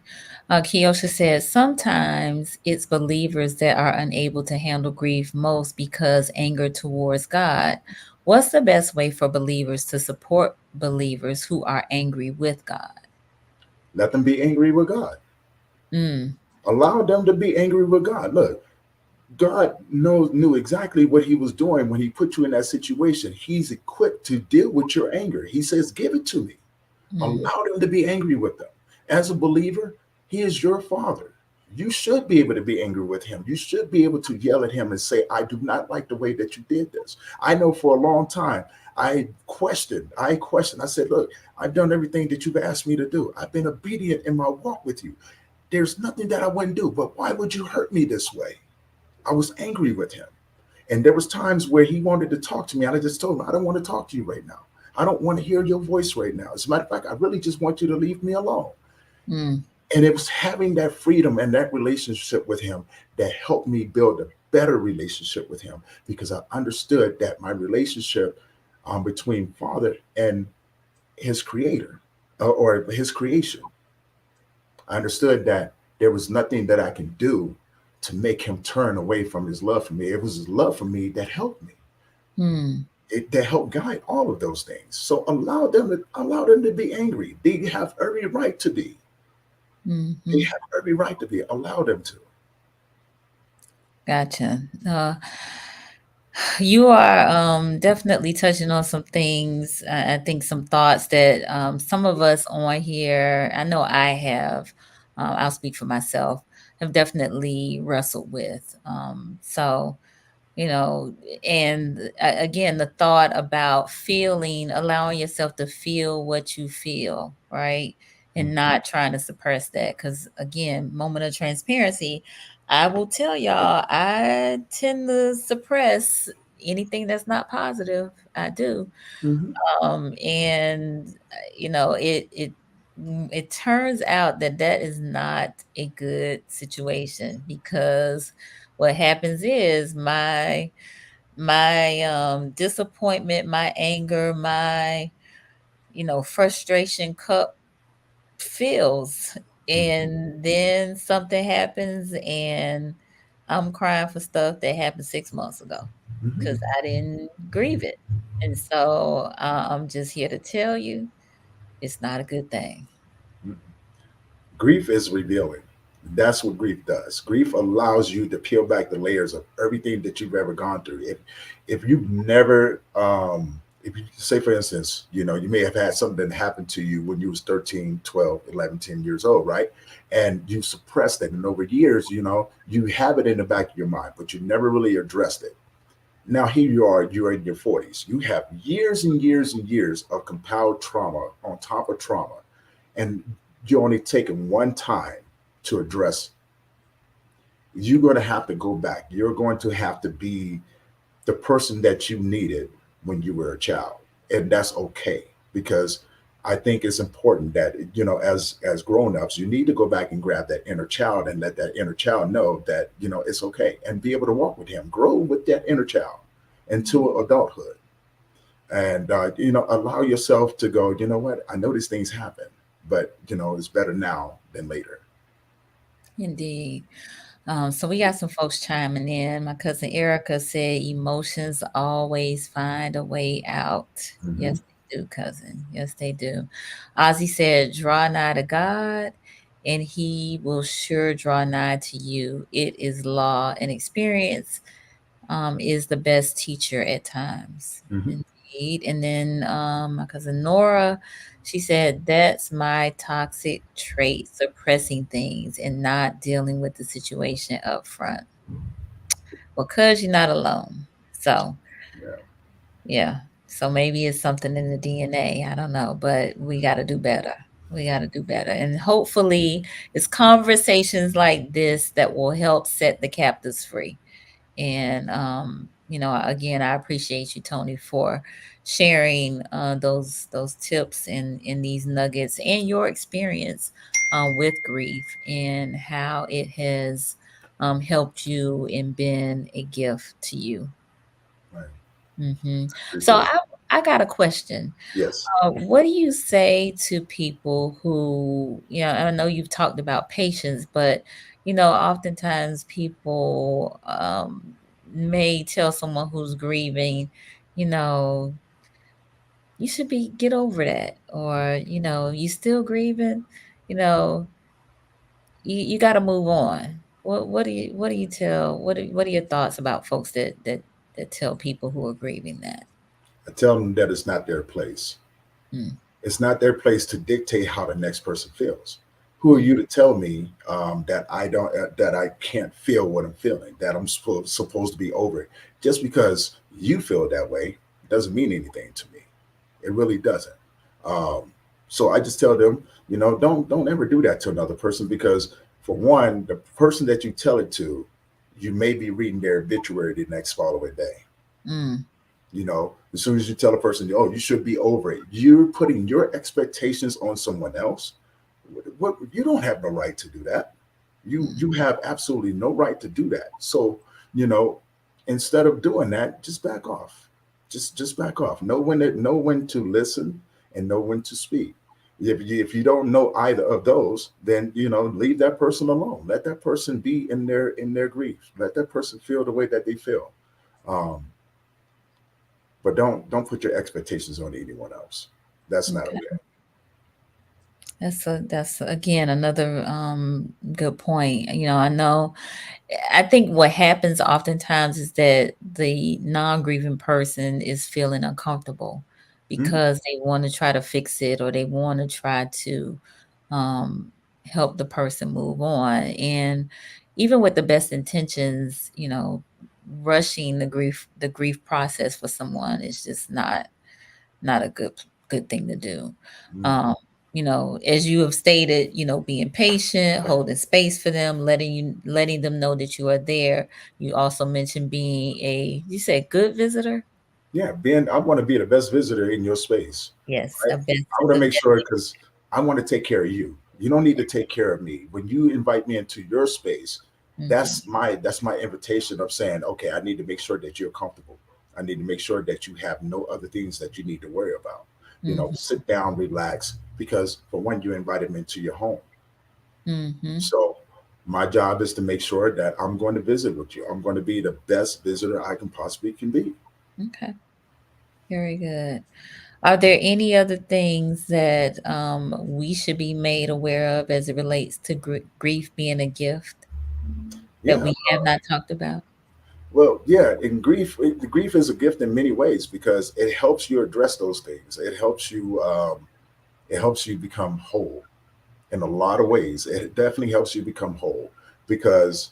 Speaker 2: Kiosha says sometimes it's believers that are unable to handle grief most because anger towards God. What's the best way for believers to support believers who are angry with God?
Speaker 3: Let them be angry with God.
Speaker 2: Mm,
Speaker 3: Allow them to be angry with God. Look, God knew exactly what He was doing when He put you in that situation. He's equipped to deal with your anger. He says, "Give it to me."
Speaker 2: mm,
Speaker 3: Allow them to be angry with them. As a believer, He is your Father. You should be able to be angry with Him. You should be able to yell at Him and say, "I do not like the way that you did this." I know for a long time I questioned. I said, "Look, I've done everything that you've asked me to do. I've been obedient in my walk with you. There's nothing that I wouldn't do. But why would you hurt me this way?" I was angry with Him. And there was times where He wanted to talk to me, and I just told Him, "I don't want to talk to you right now. I don't want to hear your voice right now. As a matter of fact, I really just want you to leave me alone."
Speaker 2: mm,
Speaker 3: And it was having that freedom and that relationship with Him that helped me build a better relationship with Him, because I understood that my relationship between Father and His Creator, or His creation, I understood that there was nothing that I can do to make Him turn away from His love for me. It was His love for me that helped me.
Speaker 2: mm,
Speaker 3: That help guide all of those things. So allow them to be angry. They have every right to be. They
Speaker 2: mm-hmm.
Speaker 3: have every right to be. Allow them to.
Speaker 2: Gotcha. You are definitely touching on some things. I think some thoughts that some of us on here, I know I have, I'll speak for myself, have definitely wrestled with. So, you know, and again, the thought about feeling, allowing yourself to feel what you feel, right? And
Speaker 3: Mhm.
Speaker 2: not trying to suppress that. Because again, moment of transparency, I will tell y'all, I tend to suppress anything that's not positive. I do.
Speaker 3: Mhm.
Speaker 2: And you know, it turns out that that is not a good situation, because what happens is my disappointment, my anger, my, you know, frustration cup fills,
Speaker 3: Mhm.
Speaker 2: and then something happens and I'm crying for stuff that happened 6 months ago
Speaker 3: Mhm.
Speaker 2: because I didn't grieve it. And so I'm just here to tell you it's not a good thing.
Speaker 3: Mm. Grief is revealing. That's what grief does. Grief allows you to peel back the layers of everything that you've ever gone through. If you've never if you say, for instance, you may have had something happen to you when you was 13, 12, 11, 10 years old, right? And you suppressed it, and over years, you have it in the back of your mind, but you never really addressed it. Now here you are, you're in your 40s. You have years and years and years of compiled trauma on top of trauma, and you're only taking one time to address. You're going to have to go back. You're going to have to be the person that you needed when you were a child, and that's okay, because I think it's important that as grown-ups, you need to go back and grab that inner child and let that inner child know that it's okay, and be able to walk with him, grow with that inner child into adulthood, and allow yourself to go, you know what, I know these things happen, but it's better now than later.
Speaker 2: Indeed. So we got some folks chiming in. My cousin Erica said emotions always find a way out.
Speaker 3: Hmm.
Speaker 2: Yes, they do, cousin. Yes, they do. Ozzy said, draw nigh to God, and he will sure draw nigh to you. It is law and experience is the best teacher at times.
Speaker 3: Hmm.
Speaker 2: Indeed. And then my cousin Nora, she said, that's my toxic trait, suppressing things and not dealing with the situation up front. Well, cuz you're not alone. So,
Speaker 3: Yeah.
Speaker 2: yeah. So maybe it's something in the DNA. I don't know, but we got to do better. We got to do better. And hopefully, it's conversations like this that will help set the captives free. And again, I appreciate you, Tony, for sharing those tips and these nuggets and your experience with grief and how it has helped you and been a gift to you.
Speaker 3: Right.
Speaker 2: So
Speaker 3: Appreciate it.
Speaker 2: I got a question.
Speaker 3: Yes.
Speaker 2: What do you say to people who, I know you've talked about patience, but oftentimes people may tell someone who's grieving, you know, you should be get over that, or you still grieving, you know, you got to move on. What do you tell what are your thoughts about folks that tell people who are grieving that?
Speaker 3: I tell them that it's not their place.
Speaker 2: Mm,
Speaker 3: It's not their place to dictate how the next person feels. Who are
Speaker 2: mm,
Speaker 3: you to tell me that I don't that I can't feel what I'm feeling? That I'm supposed to be over it? Just because you feel that way doesn't mean anything to me. It really doesn't. Um, so I just tell them, don't ever do that to another person, because for one, the person that you tell it to, you may be reading their obituary the next following day.
Speaker 2: mm,
Speaker 3: As soon as you tell a person, oh, you should be over it, you're putting your expectations on someone else. What, you don't have no right to do that. You
Speaker 2: mm.
Speaker 3: have absolutely no right to do that. So, you know, instead of doing that, just back off. Just back off. Know when to listen and know when to speak. If you don't know either of those, then leave that person alone. Let that person be in their grief. Let that person feel the way that they feel. Um, but don't put your expectations on anyone else. That's not
Speaker 2: Okay.
Speaker 3: okay.
Speaker 2: That's again another good point. I know I think what happens oftentimes is that the non-grieving person is feeling uncomfortable
Speaker 3: Mhm.
Speaker 2: because they want to try to fix it, or they want to try to um help the person move on. And even with the best intentions, rushing the grief process for someone is just not a good thing to do.
Speaker 3: Mhm.
Speaker 2: Um, as you have stated, being patient, holding space for them, letting them know that you are there. You also mentioned being you said good visitor.
Speaker 3: Yeah, I want to be the best visitor in your space.
Speaker 2: Yes,
Speaker 3: Right?
Speaker 2: a best
Speaker 3: I want to
Speaker 2: a
Speaker 3: make
Speaker 2: best.
Speaker 3: sure, because I want to take care of you. You don't need to take care of me. When you invite me into your space,
Speaker 2: Mhm,
Speaker 3: that's my invitation of saying, okay, I need to make sure that you're comfortable. I need to make sure that you have no other things that you need to worry about.
Speaker 2: mhm,
Speaker 3: Sit down, relax, because for one, you invited me into your home.
Speaker 2: mhm.
Speaker 3: So my job is to make sure that I'm going to visit with you. I'm going to be the best visitor I can possibly can be.
Speaker 2: Okay, Very good. Are there any other things that we should be made aware of as it relates to grief being a gift that
Speaker 3: Yeah.
Speaker 2: we have not talked about?
Speaker 3: Well, yeah, in grief, grief is a gift in many ways because it helps you address those things. It helps you become whole in a lot of ways. It definitely helps you become whole because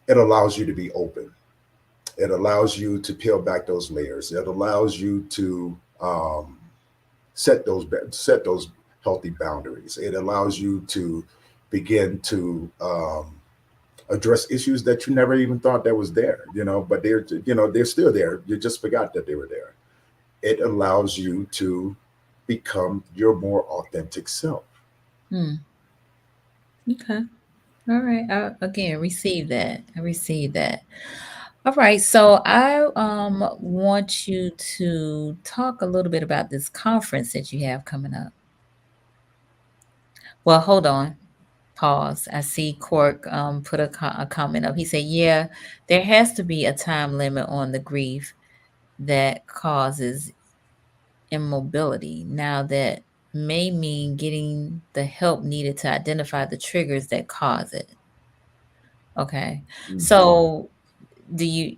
Speaker 3: it allows you to be open. It allows you to peel back those layers. It allows you to set those healthy boundaries. It allows you to begin to address issues that you never even thought that was there. But they're still there. You just forgot that they were there. It allows you to become your more authentic self.
Speaker 2: Hmm. Okay. All right. I, again, receive that. I receive that. All right. So I want you to talk a little bit about this conference that you have coming up. Well, hold on. Pause. I see Cork put a comment up. He said, "Yeah, there has to be a time limit on the grief that causes immobility. Now that may mean getting the help needed to identify the triggers that cause it." Okay.
Speaker 3: Mhm.
Speaker 2: So do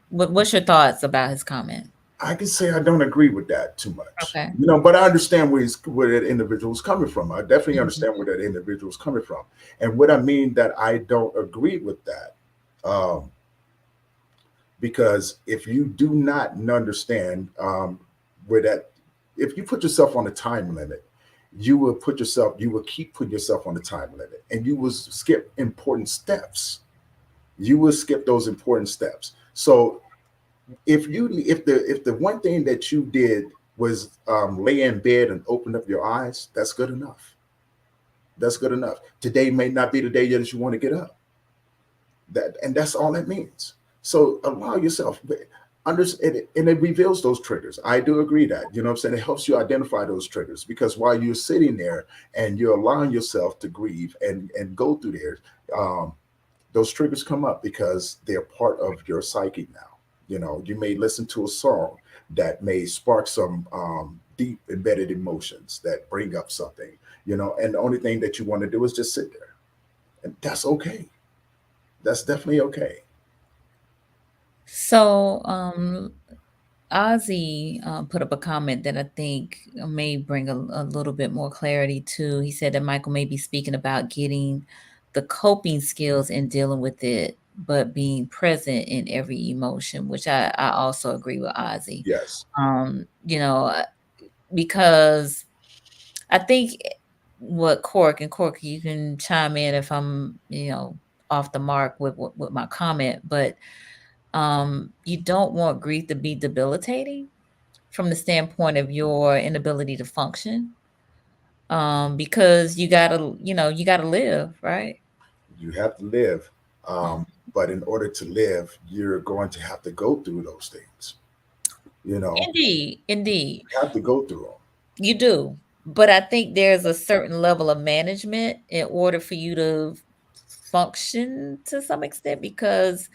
Speaker 2: what's your thoughts about his comment?
Speaker 3: I can say I don't agree with that too much,
Speaker 2: Okay.
Speaker 3: but I understand where that individual's coming from. I definitely
Speaker 2: Mhm.
Speaker 3: understand where that individual's coming from, and what I mean that I don't agree with that, um, because if you do not understand where that, if you put yourself on a time limit, you will keep putting yourself on the time limit, and you will skip important steps. You will skip those important steps. So if the one thing that you did was lay in bed and open up your eyes, that's good enough. That's good enough. Today may not be the day that you want to get up. And that's all it means. So allow yourself and it reveals those triggers. I do agree that, what I'm saying, it helps you identify those triggers because while you're sitting there and you're allowing yourself to grieve and go through there, um, those triggers come up because they're part of your psyche now. You may listen to a song that may spark some deep embedded emotions that bring up something, and the only thing that you want to do is just sit there. And that's okay. That's definitely okay.
Speaker 2: So, Ozzy put up a comment that I think may bring a little bit more clarity to. He said that Michael may be speaking about getting the coping skills and dealing with it, but being present in every emotion, which I also agree with Ozzy.
Speaker 3: Yes.
Speaker 2: You know, because I think what Cork, you can chime in if I'm, off the mark with my comment, but you don't want grief to be debilitating from the standpoint of your inability to function, because you gotta live, right?
Speaker 3: You have to live.
Speaker 2: Mm.
Speaker 3: But in order to live, you're going to have to go through those things.
Speaker 2: Indeed, indeed,
Speaker 3: You have to go through them.
Speaker 2: you do. But I think there's a certain level of management in order for you to function to some extent, because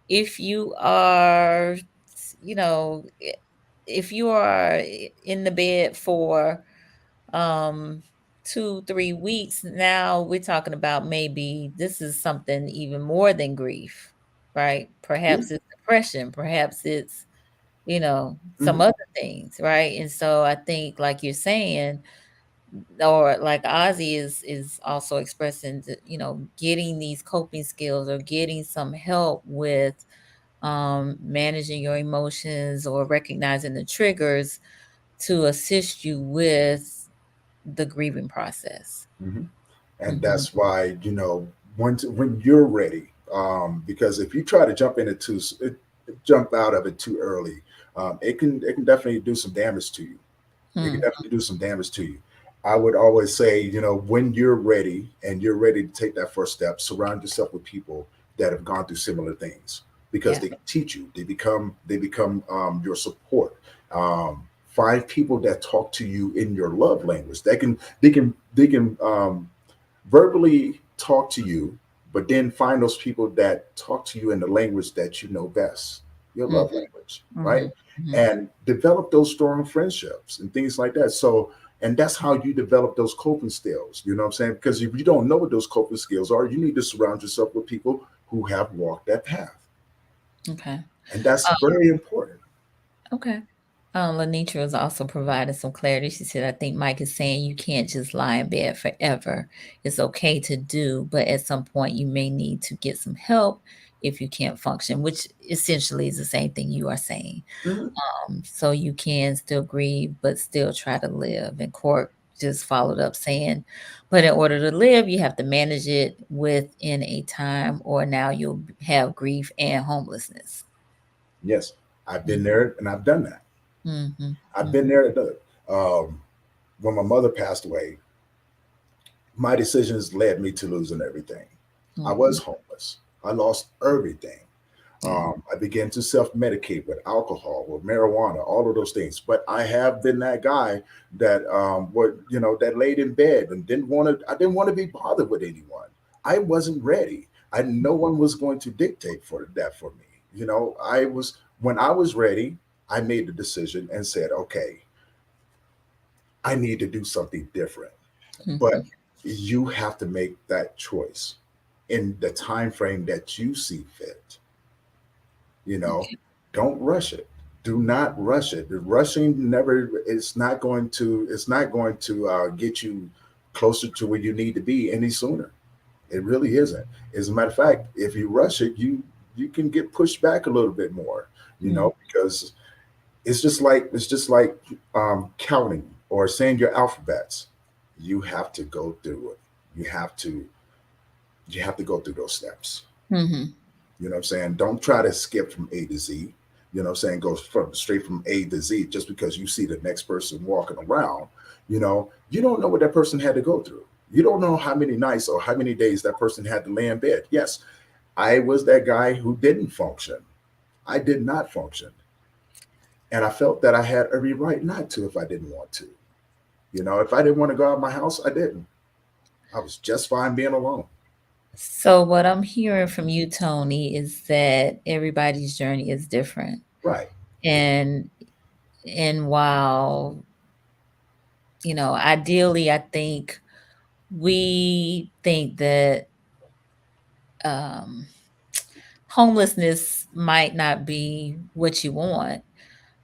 Speaker 2: if you are, you know, i- if you are in the bed for um 2-3 weeks, now we're talking about maybe this is something even more than grief, right?
Speaker 3: Yeah.
Speaker 2: Perhaps it's depression, perhaps it's some
Speaker 3: Mhm.
Speaker 2: other things, right? And so I think, like you're saying, or like Ozzy is also expressing that, getting these coping skills or getting some help with managing your emotions or recognizing the triggers to assist you with the grieving process.
Speaker 3: Mhm. And
Speaker 2: Mhm.
Speaker 3: that's why when you're ready, because if you try to jump out of it too early, it can definitely do some damage to you. It can
Speaker 2: Hmm.
Speaker 3: definitely do some damage to you. I would always say, when you're ready and you're ready to take that first step, surround yourself with people that have gone through similar things because
Speaker 2: Yeah.
Speaker 3: they can teach you. They become your support. Find people that talk to you in your love language. They can verbally talk to you, but then find those people that talk to you in the language that you know best. your
Speaker 2: Mm,
Speaker 3: love language, right?
Speaker 2: mhm, mhm.
Speaker 3: And develop those strong friendships and things like that. So, and that's how you develop those coping skills. You know what I'm saying? Because if you don't know what those coping skills are, you need to surround yourself with people who have walked that path.
Speaker 2: Okay.
Speaker 3: And that's
Speaker 2: Uh,
Speaker 3: very important.
Speaker 2: okay. Lenitra has also provided some clarity. She said, I think Mike is saying you can't just lie in bed forever. It's okay to do, but at some point you may need to get some help if you can't function, which essentially is the same thing you are saying.
Speaker 3: Mhm.
Speaker 2: So you can still grieve, but still try to live. And Court just followed up saying, but in order to live, you have to manage it within a time, or now you'll have grief and homelessness.
Speaker 3: Yes, I've been
Speaker 2: Mm-hmm.
Speaker 3: there and I've done that. I've
Speaker 2: Mm-hmm.
Speaker 3: been there and done it. When my mother passed away, my decisions led me to losing everything. I
Speaker 2: Mm-hmm.
Speaker 3: was homeless. I lost everything.
Speaker 2: Yeah.
Speaker 3: I began to self-medicate with alcohol, with marijuana, all of those things. But I have been that guy that would, that laid in bed and didn't want to. I didn't want to be bothered with anyone. I wasn't ready. No one was going to dictate for that for me. I was when I was ready. I made the decision and said, okay, I need to do something different.
Speaker 2: Mm-hmm.
Speaker 3: But you have to make that choice in the time frame that you see fit. you know
Speaker 2: Okay.
Speaker 3: don't rush it. Do not rush it. The rushing never it's not going to get you closer to where you need to be any sooner. It really isn't. As a matter of fact, if you rush it, you can get pushed back a little bit more,
Speaker 2: Mm-hmm.
Speaker 3: because it's just like counting or saying your alphabets. You have to go through it. You have to go through those steps.
Speaker 2: Mm-hmm.
Speaker 3: You know what I'm saying? Don't try to skip from A to Z. You know what I'm saying? Go straight from A to Z just because you see the next person walking around. You don't know what that person had to go through. You don't know how many nights or how many days that person had to lay in bed. Yes, I was that guy who didn't function. I did not function. And I felt that I had every right not to if I didn't want to. If I didn't want to go out of my house, I didn't. I was just fine being alone.
Speaker 2: So what I'm hearing from you, Tony, is that everybody's journey is different.
Speaker 3: Right.
Speaker 2: And while, ideally I think we think that um homelessness might not be what you want,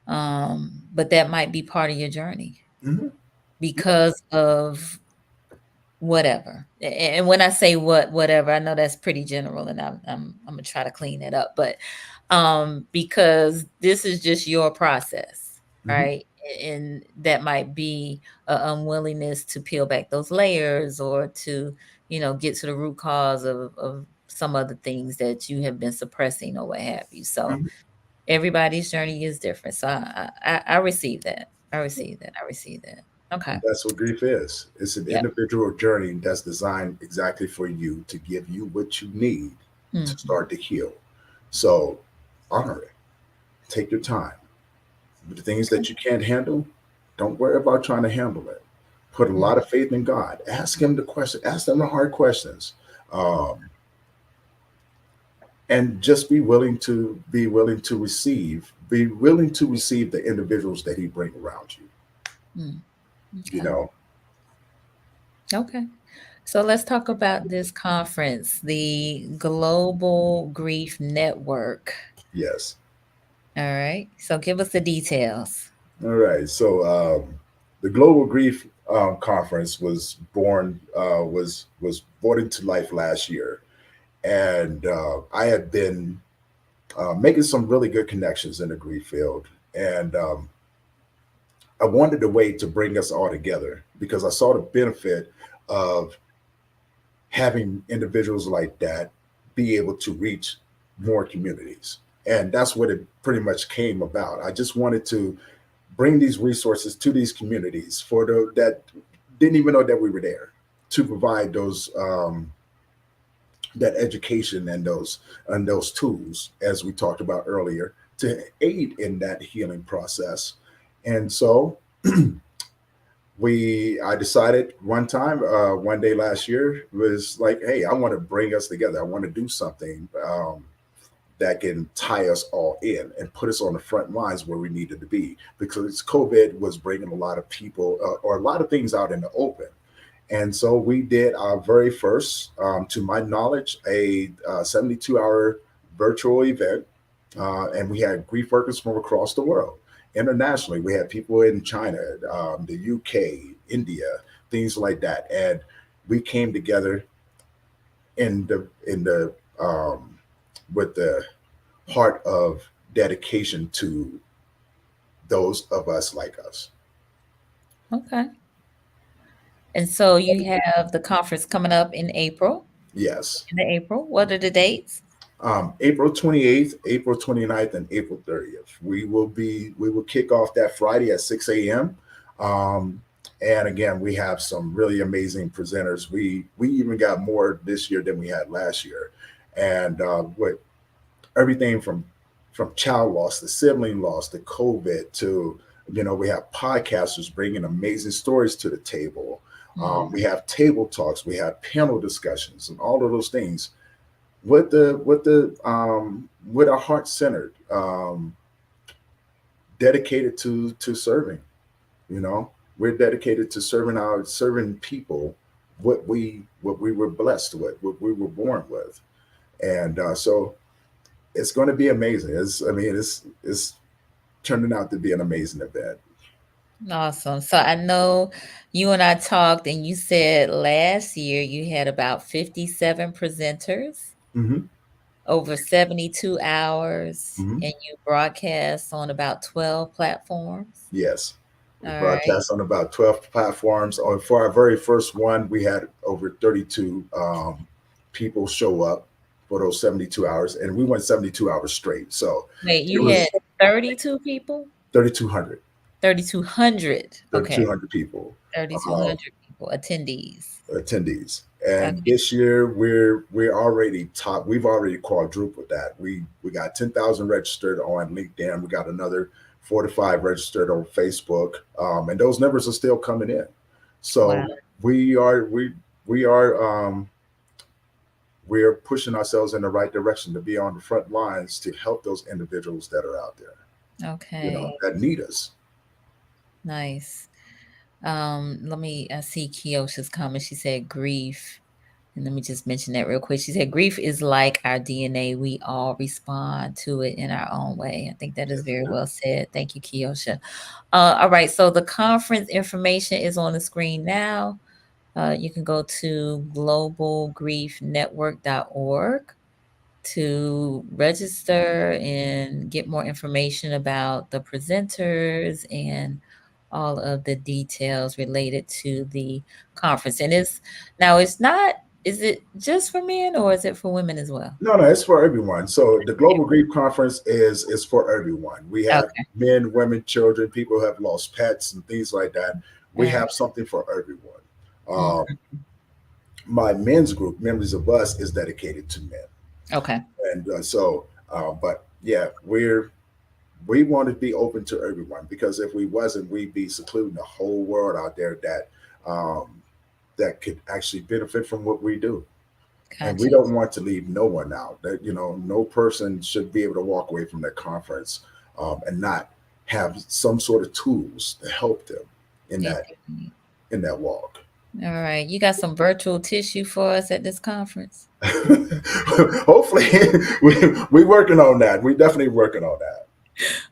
Speaker 2: but that might be part of your journey
Speaker 3: Hmm.
Speaker 2: because of whatever. And when I say whatever, I know that's pretty general, and I'm gonna try to clean it up, but because this is just your process,
Speaker 3: Hmm.
Speaker 2: right? And that might be a unwillingness to peel back those layers, or to get to the root cause of some other things that you have been suppressing or what have you. So
Speaker 3: Hmm.
Speaker 2: everybody's journey is different. So I receive that. I receive that. I receive that. Okay.
Speaker 3: And that's what grief is. It's an
Speaker 2: Yep.
Speaker 3: individual journey that's designed exactly for you to give you what you need to
Speaker 2: Mhm.
Speaker 3: start to heal. So honor it. Take your time. The things that you can't handle, don't worry about trying to handle it. Put a
Speaker 2: Mm.
Speaker 3: lot of faith in God. Ask Him the question. Ask them the hard questions, um, and just be willing to receive. Be willing to receive the individuals that He bring around you.
Speaker 2: Mm.
Speaker 3: You
Speaker 2: Okay.
Speaker 3: know.
Speaker 2: Okay. So let's talk about this conference, the Global Grief Network.
Speaker 3: Yes.
Speaker 2: All right. So give us the details.
Speaker 3: All right. So the Global Grief Conference was brought into life last year, and I had been making some really good connections in the grief field, and I wanted a way to bring us all together because I saw the benefit of having individuals like that be able to reach more communities, and that's what it pretty much came about. I just wanted to bring these resources to these communities for the that didn't even know that we were there, to provide those that education and those tools, as we talked about earlier, to aid in that healing process. And so I decided one day last year, was like, hey, I want to bring us together. I want to do something that can tie us all in and put us on the front lines where we needed to be, because COVID was bringing a lot of people or a lot of things out in the open. And so we did our very first, to my knowledge, a 72-hour virtual event. And we had grief workers from across the world. Internationally, we had people in China, the UK, India, things like that. And we came together in the with the heart of dedication to those of us like us.
Speaker 2: Okay. And so you have the conference coming up in April.
Speaker 3: Yes.
Speaker 2: In April. What are the dates?
Speaker 3: April 28th, April 29th, and April 30th. We will kick off that Friday at 6 a.m. Um, and again, we have some really amazing presenters. We even got more this year than we had last year. And with everything from child loss to sibling loss to COVID to, we have podcasters bringing amazing stories to the table. We have table talks, we have panel discussions, and all of those things with our heart centered, dedicated to serving. You know, we're dedicated to serving people what we were blessed with, what we were born with, and so it's going to be amazing. It's turning out to be an amazing event.
Speaker 2: Awesome. So I know you and I talked, and you said last year you had about 57 presenters
Speaker 3: Hmm.
Speaker 2: over 72 hours,
Speaker 3: Hmm.
Speaker 2: and you broadcast on about 12 platforms.
Speaker 3: Yes. We
Speaker 2: All right.
Speaker 3: broadcast on about 12 platforms. For our very first one, we had over 32 people show up for those 72 hours, and we went 72 hours straight. So
Speaker 2: Wait,
Speaker 3: it
Speaker 2: you had
Speaker 3: was
Speaker 2: 32 people?
Speaker 3: 3,200,
Speaker 2: 3,200. Okay.
Speaker 3: 3,200 people,
Speaker 2: 3,200 people, attendees.
Speaker 3: attendees. And
Speaker 2: Okay.
Speaker 3: this year we're already top. We've already quadrupled that. We got 10,000 registered on LinkedIn. We got another 4 to 5 registered on Facebook, and those numbers are still coming in.
Speaker 2: Wow.
Speaker 3: So we are we're pushing ourselves in the right direction to be on the front lines to help those individuals that are out there,
Speaker 2: Okay.
Speaker 3: that need us.
Speaker 2: Nice. I see Kiosha's comment. She said grief. And let me just mention that real quick. She said, grief is like our DNA. We all respond to it in our own way. I think that is
Speaker 3: Yes,
Speaker 2: very
Speaker 3: ma'am.
Speaker 2: well said. Thank you, Kiosha. All right. So the conference information is on the screen now. You can go to globalgriefnetwork.org to register and get more information about the presenters and all of the details related to the conference. And it's not, is it just for men or is it for women as well?
Speaker 3: No, no, it's for everyone. So the Global Grief Conference is for everyone. We have
Speaker 2: Okay.
Speaker 3: men, women, children, people who have lost pets and things like that. We
Speaker 2: Uh,
Speaker 3: have something for everyone.
Speaker 2: mm,
Speaker 3: My men's group, Members of Us, is dedicated to men,
Speaker 2: okay.
Speaker 3: and but yeah, we want to be open to everyone, because if we wasn't, we'd be secluding the whole world out there um, that could actually benefit from what we do. And we
Speaker 2: Gotcha.
Speaker 3: don't want to leave no one out. That, no person should be able to walk away from that conference, and not have some sort of tools to help them in
Speaker 2: Yeah.
Speaker 3: that walk.
Speaker 2: All right. You got some virtual tissue for us at this conference?
Speaker 3: Hopefully, we working on that. We definitely working on that.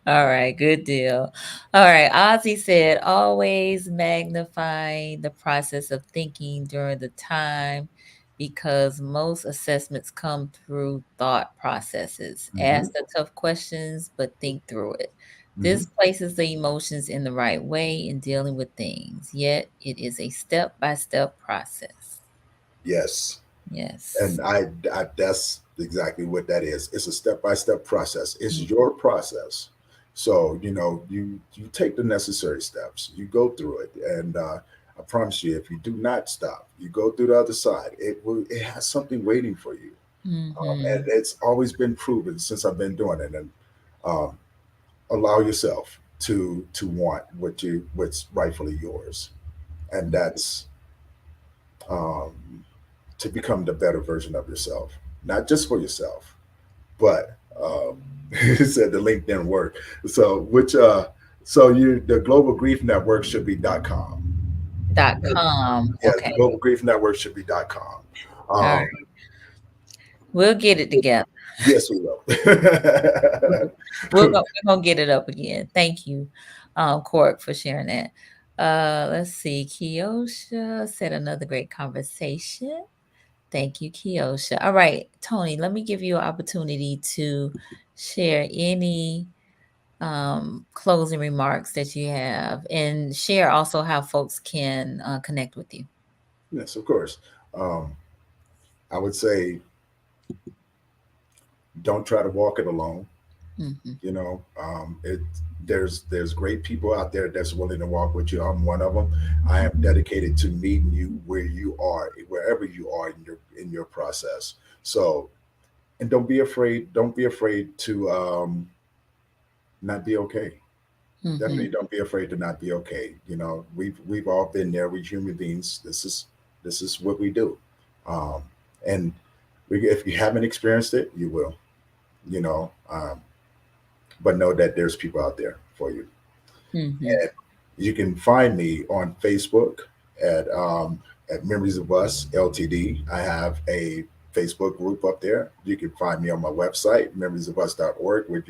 Speaker 2: All right, good deal. All right, Ozzy said, always magnify the process of thinking during the time because most assessments come through thought processes.
Speaker 3: Hmm.
Speaker 2: Ask the tough questions, but think through it.
Speaker 3: Hmm.
Speaker 2: This places the emotions in the right way in dealing with things, yet it is a step by step process.
Speaker 3: Yes,
Speaker 2: Yes.
Speaker 3: and I that's exactly what that is. It's a step by step process. It's
Speaker 2: Mm,
Speaker 3: your process. So you take the necessary steps. You go through it, and I promise you, if you do not stop, you go through the other side. It has something waiting for you, and
Speaker 2: mhm.
Speaker 3: it's always been proven since I've been doing it. And um, allow yourself to want what's rightfully yours, and that's um, to become the better version of yourself, not just for yourself, but He said the link didn't work. So so you the Global Grief Network should be .com.
Speaker 2: .com.
Speaker 3: Yeah,
Speaker 2: Okay.
Speaker 3: the Global Grief Network should be .com.
Speaker 2: All right.
Speaker 3: Um,
Speaker 2: We'll get it together.
Speaker 3: yes, we will.
Speaker 2: We're gonna get it up again. Thank you, Cork, for sharing that. Let's see. Kiosha said another great conversation. Thank you, Kiosha. All right, Tony, let me give you an opportunity to share any closing remarks that you have and share also how folks can connect with you.
Speaker 3: Yes, of course. Um, I would say don't try to walk it alone.
Speaker 2: Hmm.
Speaker 3: You know, there's great people out there that's willing to walk with you. I'm one of them. I am dedicated to meeting you where you are, wherever you are in your process. So, and don't be afraid. Don't be afraid to not be okay.
Speaker 2: Hmm.
Speaker 3: Definitely don't be afraid to not be okay. You know, we've all been there. We human beings. This is what we do. Um, and if you haven't experienced it, you will. You know, but know that there's people out there for you.
Speaker 2: Hmm.
Speaker 3: And you can find me on Facebook at Memories of Us Ltd. I have a Facebook group up there. You can find me on my website, memoriesofus.org, where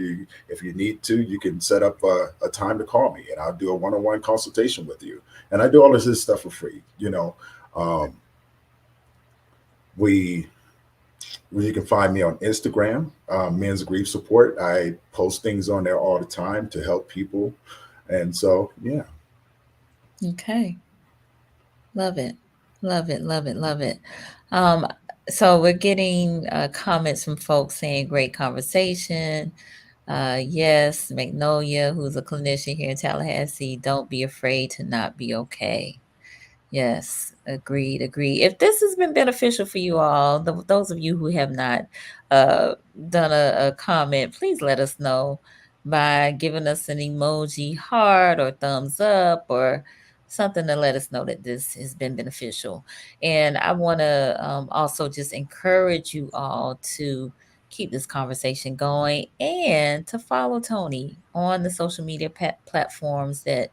Speaker 3: if you need to, you can set up a time to call me and I'll do a one-on-one consultation with you. And I do all of this stuff for free. You know, um, we you can find me on Instagram, Men's Grief Support. I post things on there all the time to help people. And so, yeah.
Speaker 2: Okay. Love it. Love it. Love it. Love it. Um, so we're getting comments from folks saying great conversation. Yes, Magnolia, who's a clinician here in Tallahassee, don't be afraid to not be okay. Yes, agreed, agreed. If this has been beneficial for you all, those of you who have not uh, done a comment, please let us know by giving us an emoji heart or thumbs up or something to let us know that this has been beneficial. And I want to also just encourage you all to keep this conversation going and to follow Tony on the social media platforms that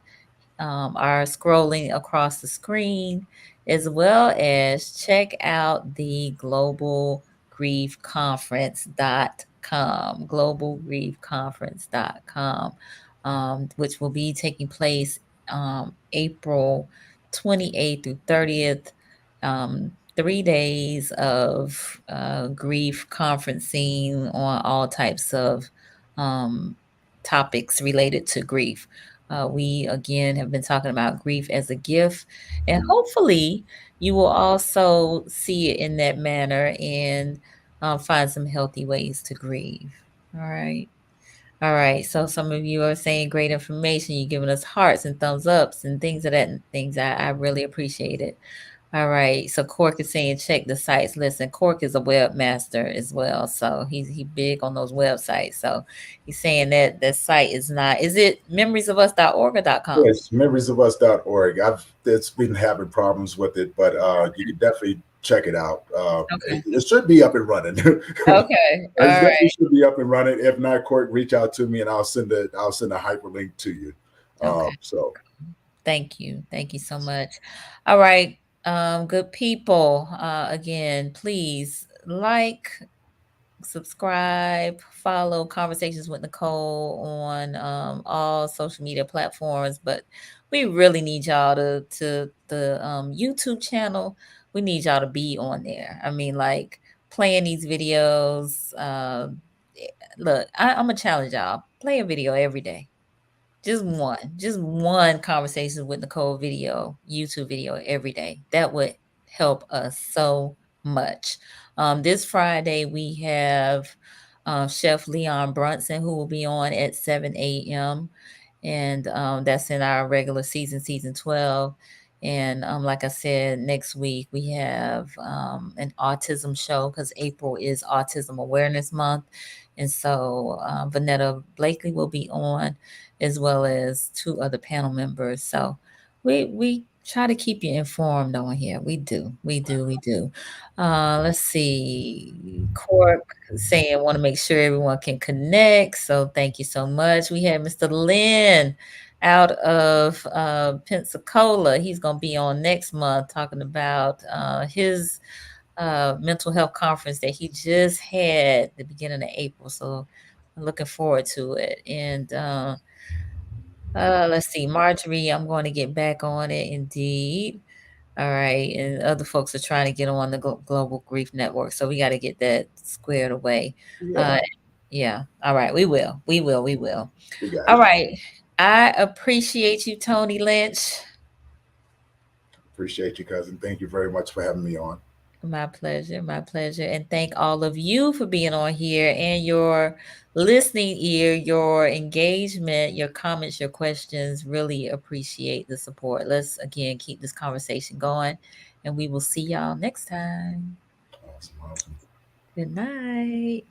Speaker 2: are scrolling across the screen, as well as check out the globalgriefconference.com, which will be taking place April 28th through 30th. 3 days of grief conferencing on all types of um, topics related to grief. We again have been talking about grief as a gift, and hopefully, you will also see it in that manner and find some healthy ways to grieve. All right. All right. So some of you are saying great information. You're giving us hearts and thumbs ups and things of that things. I really appreciate it. All right. So Cork is saying check the sites. Listen, Cork is a webmaster as well. So he big on those websites. So he's saying that the site is not, is it memoriesofus.org or .com?
Speaker 3: Yes, memoriesofus.org. I've it's been having problems with it, but you can definitely check it out.
Speaker 2: Okay.
Speaker 3: It should be up and running. It
Speaker 2: Okay. All
Speaker 3: definitely
Speaker 2: right.
Speaker 3: should be up and running. If not, Court, reach out to me and I'll send a hyperlink to you.
Speaker 2: Okay.
Speaker 3: So
Speaker 2: Thank you. Thank you so much. All right. Good people. Again, please like, subscribe, follow Conversations with Nicole on all social media platforms. But we really need y'all to the YouTube channel. We need y'all to be on there. I mean, like playing these videos. Look, I'm gonna challenge y'all. Play a video every day, just one Conversations with Nicole video, YouTube video every day. That would help us so much. This Friday we have Chef Leon Brunson who will be on at 7 a.m. And that's in our regular season 12. And like I said, next week we have an autism show because April is Autism Awareness Month. And so Vanetta Blakely will be on as well as two other panel members. So we try to keep you informed on here. We do. Let's see. Cork saying want to make sure everyone can connect. So thank you so much. We have Mr. Lynn out of Pensacola. He's gonna be on next month talking about his mental health conference that he just had the beginning of April. So I'm looking forward to it. And let's see, Marjorie, I'm going to get back on it indeed. All right. And other folks are trying to get on the Global Grief Network. So we got to get that squared away.
Speaker 3: Yeah,
Speaker 2: Yeah. All right. We will. We will. We will.
Speaker 3: we got
Speaker 2: All
Speaker 3: it.
Speaker 2: right. I appreciate you, Tony Lynch.
Speaker 3: Appreciate you, cousin. Thank you very much for having me on.
Speaker 2: My pleasure. My pleasure. And thank all of you for being on here and your listening ear, your engagement, your comments, your questions. Really appreciate the support. Let's again keep this conversation going, and we will see y'all next time.
Speaker 3: Awesome, awesome.
Speaker 2: Good night.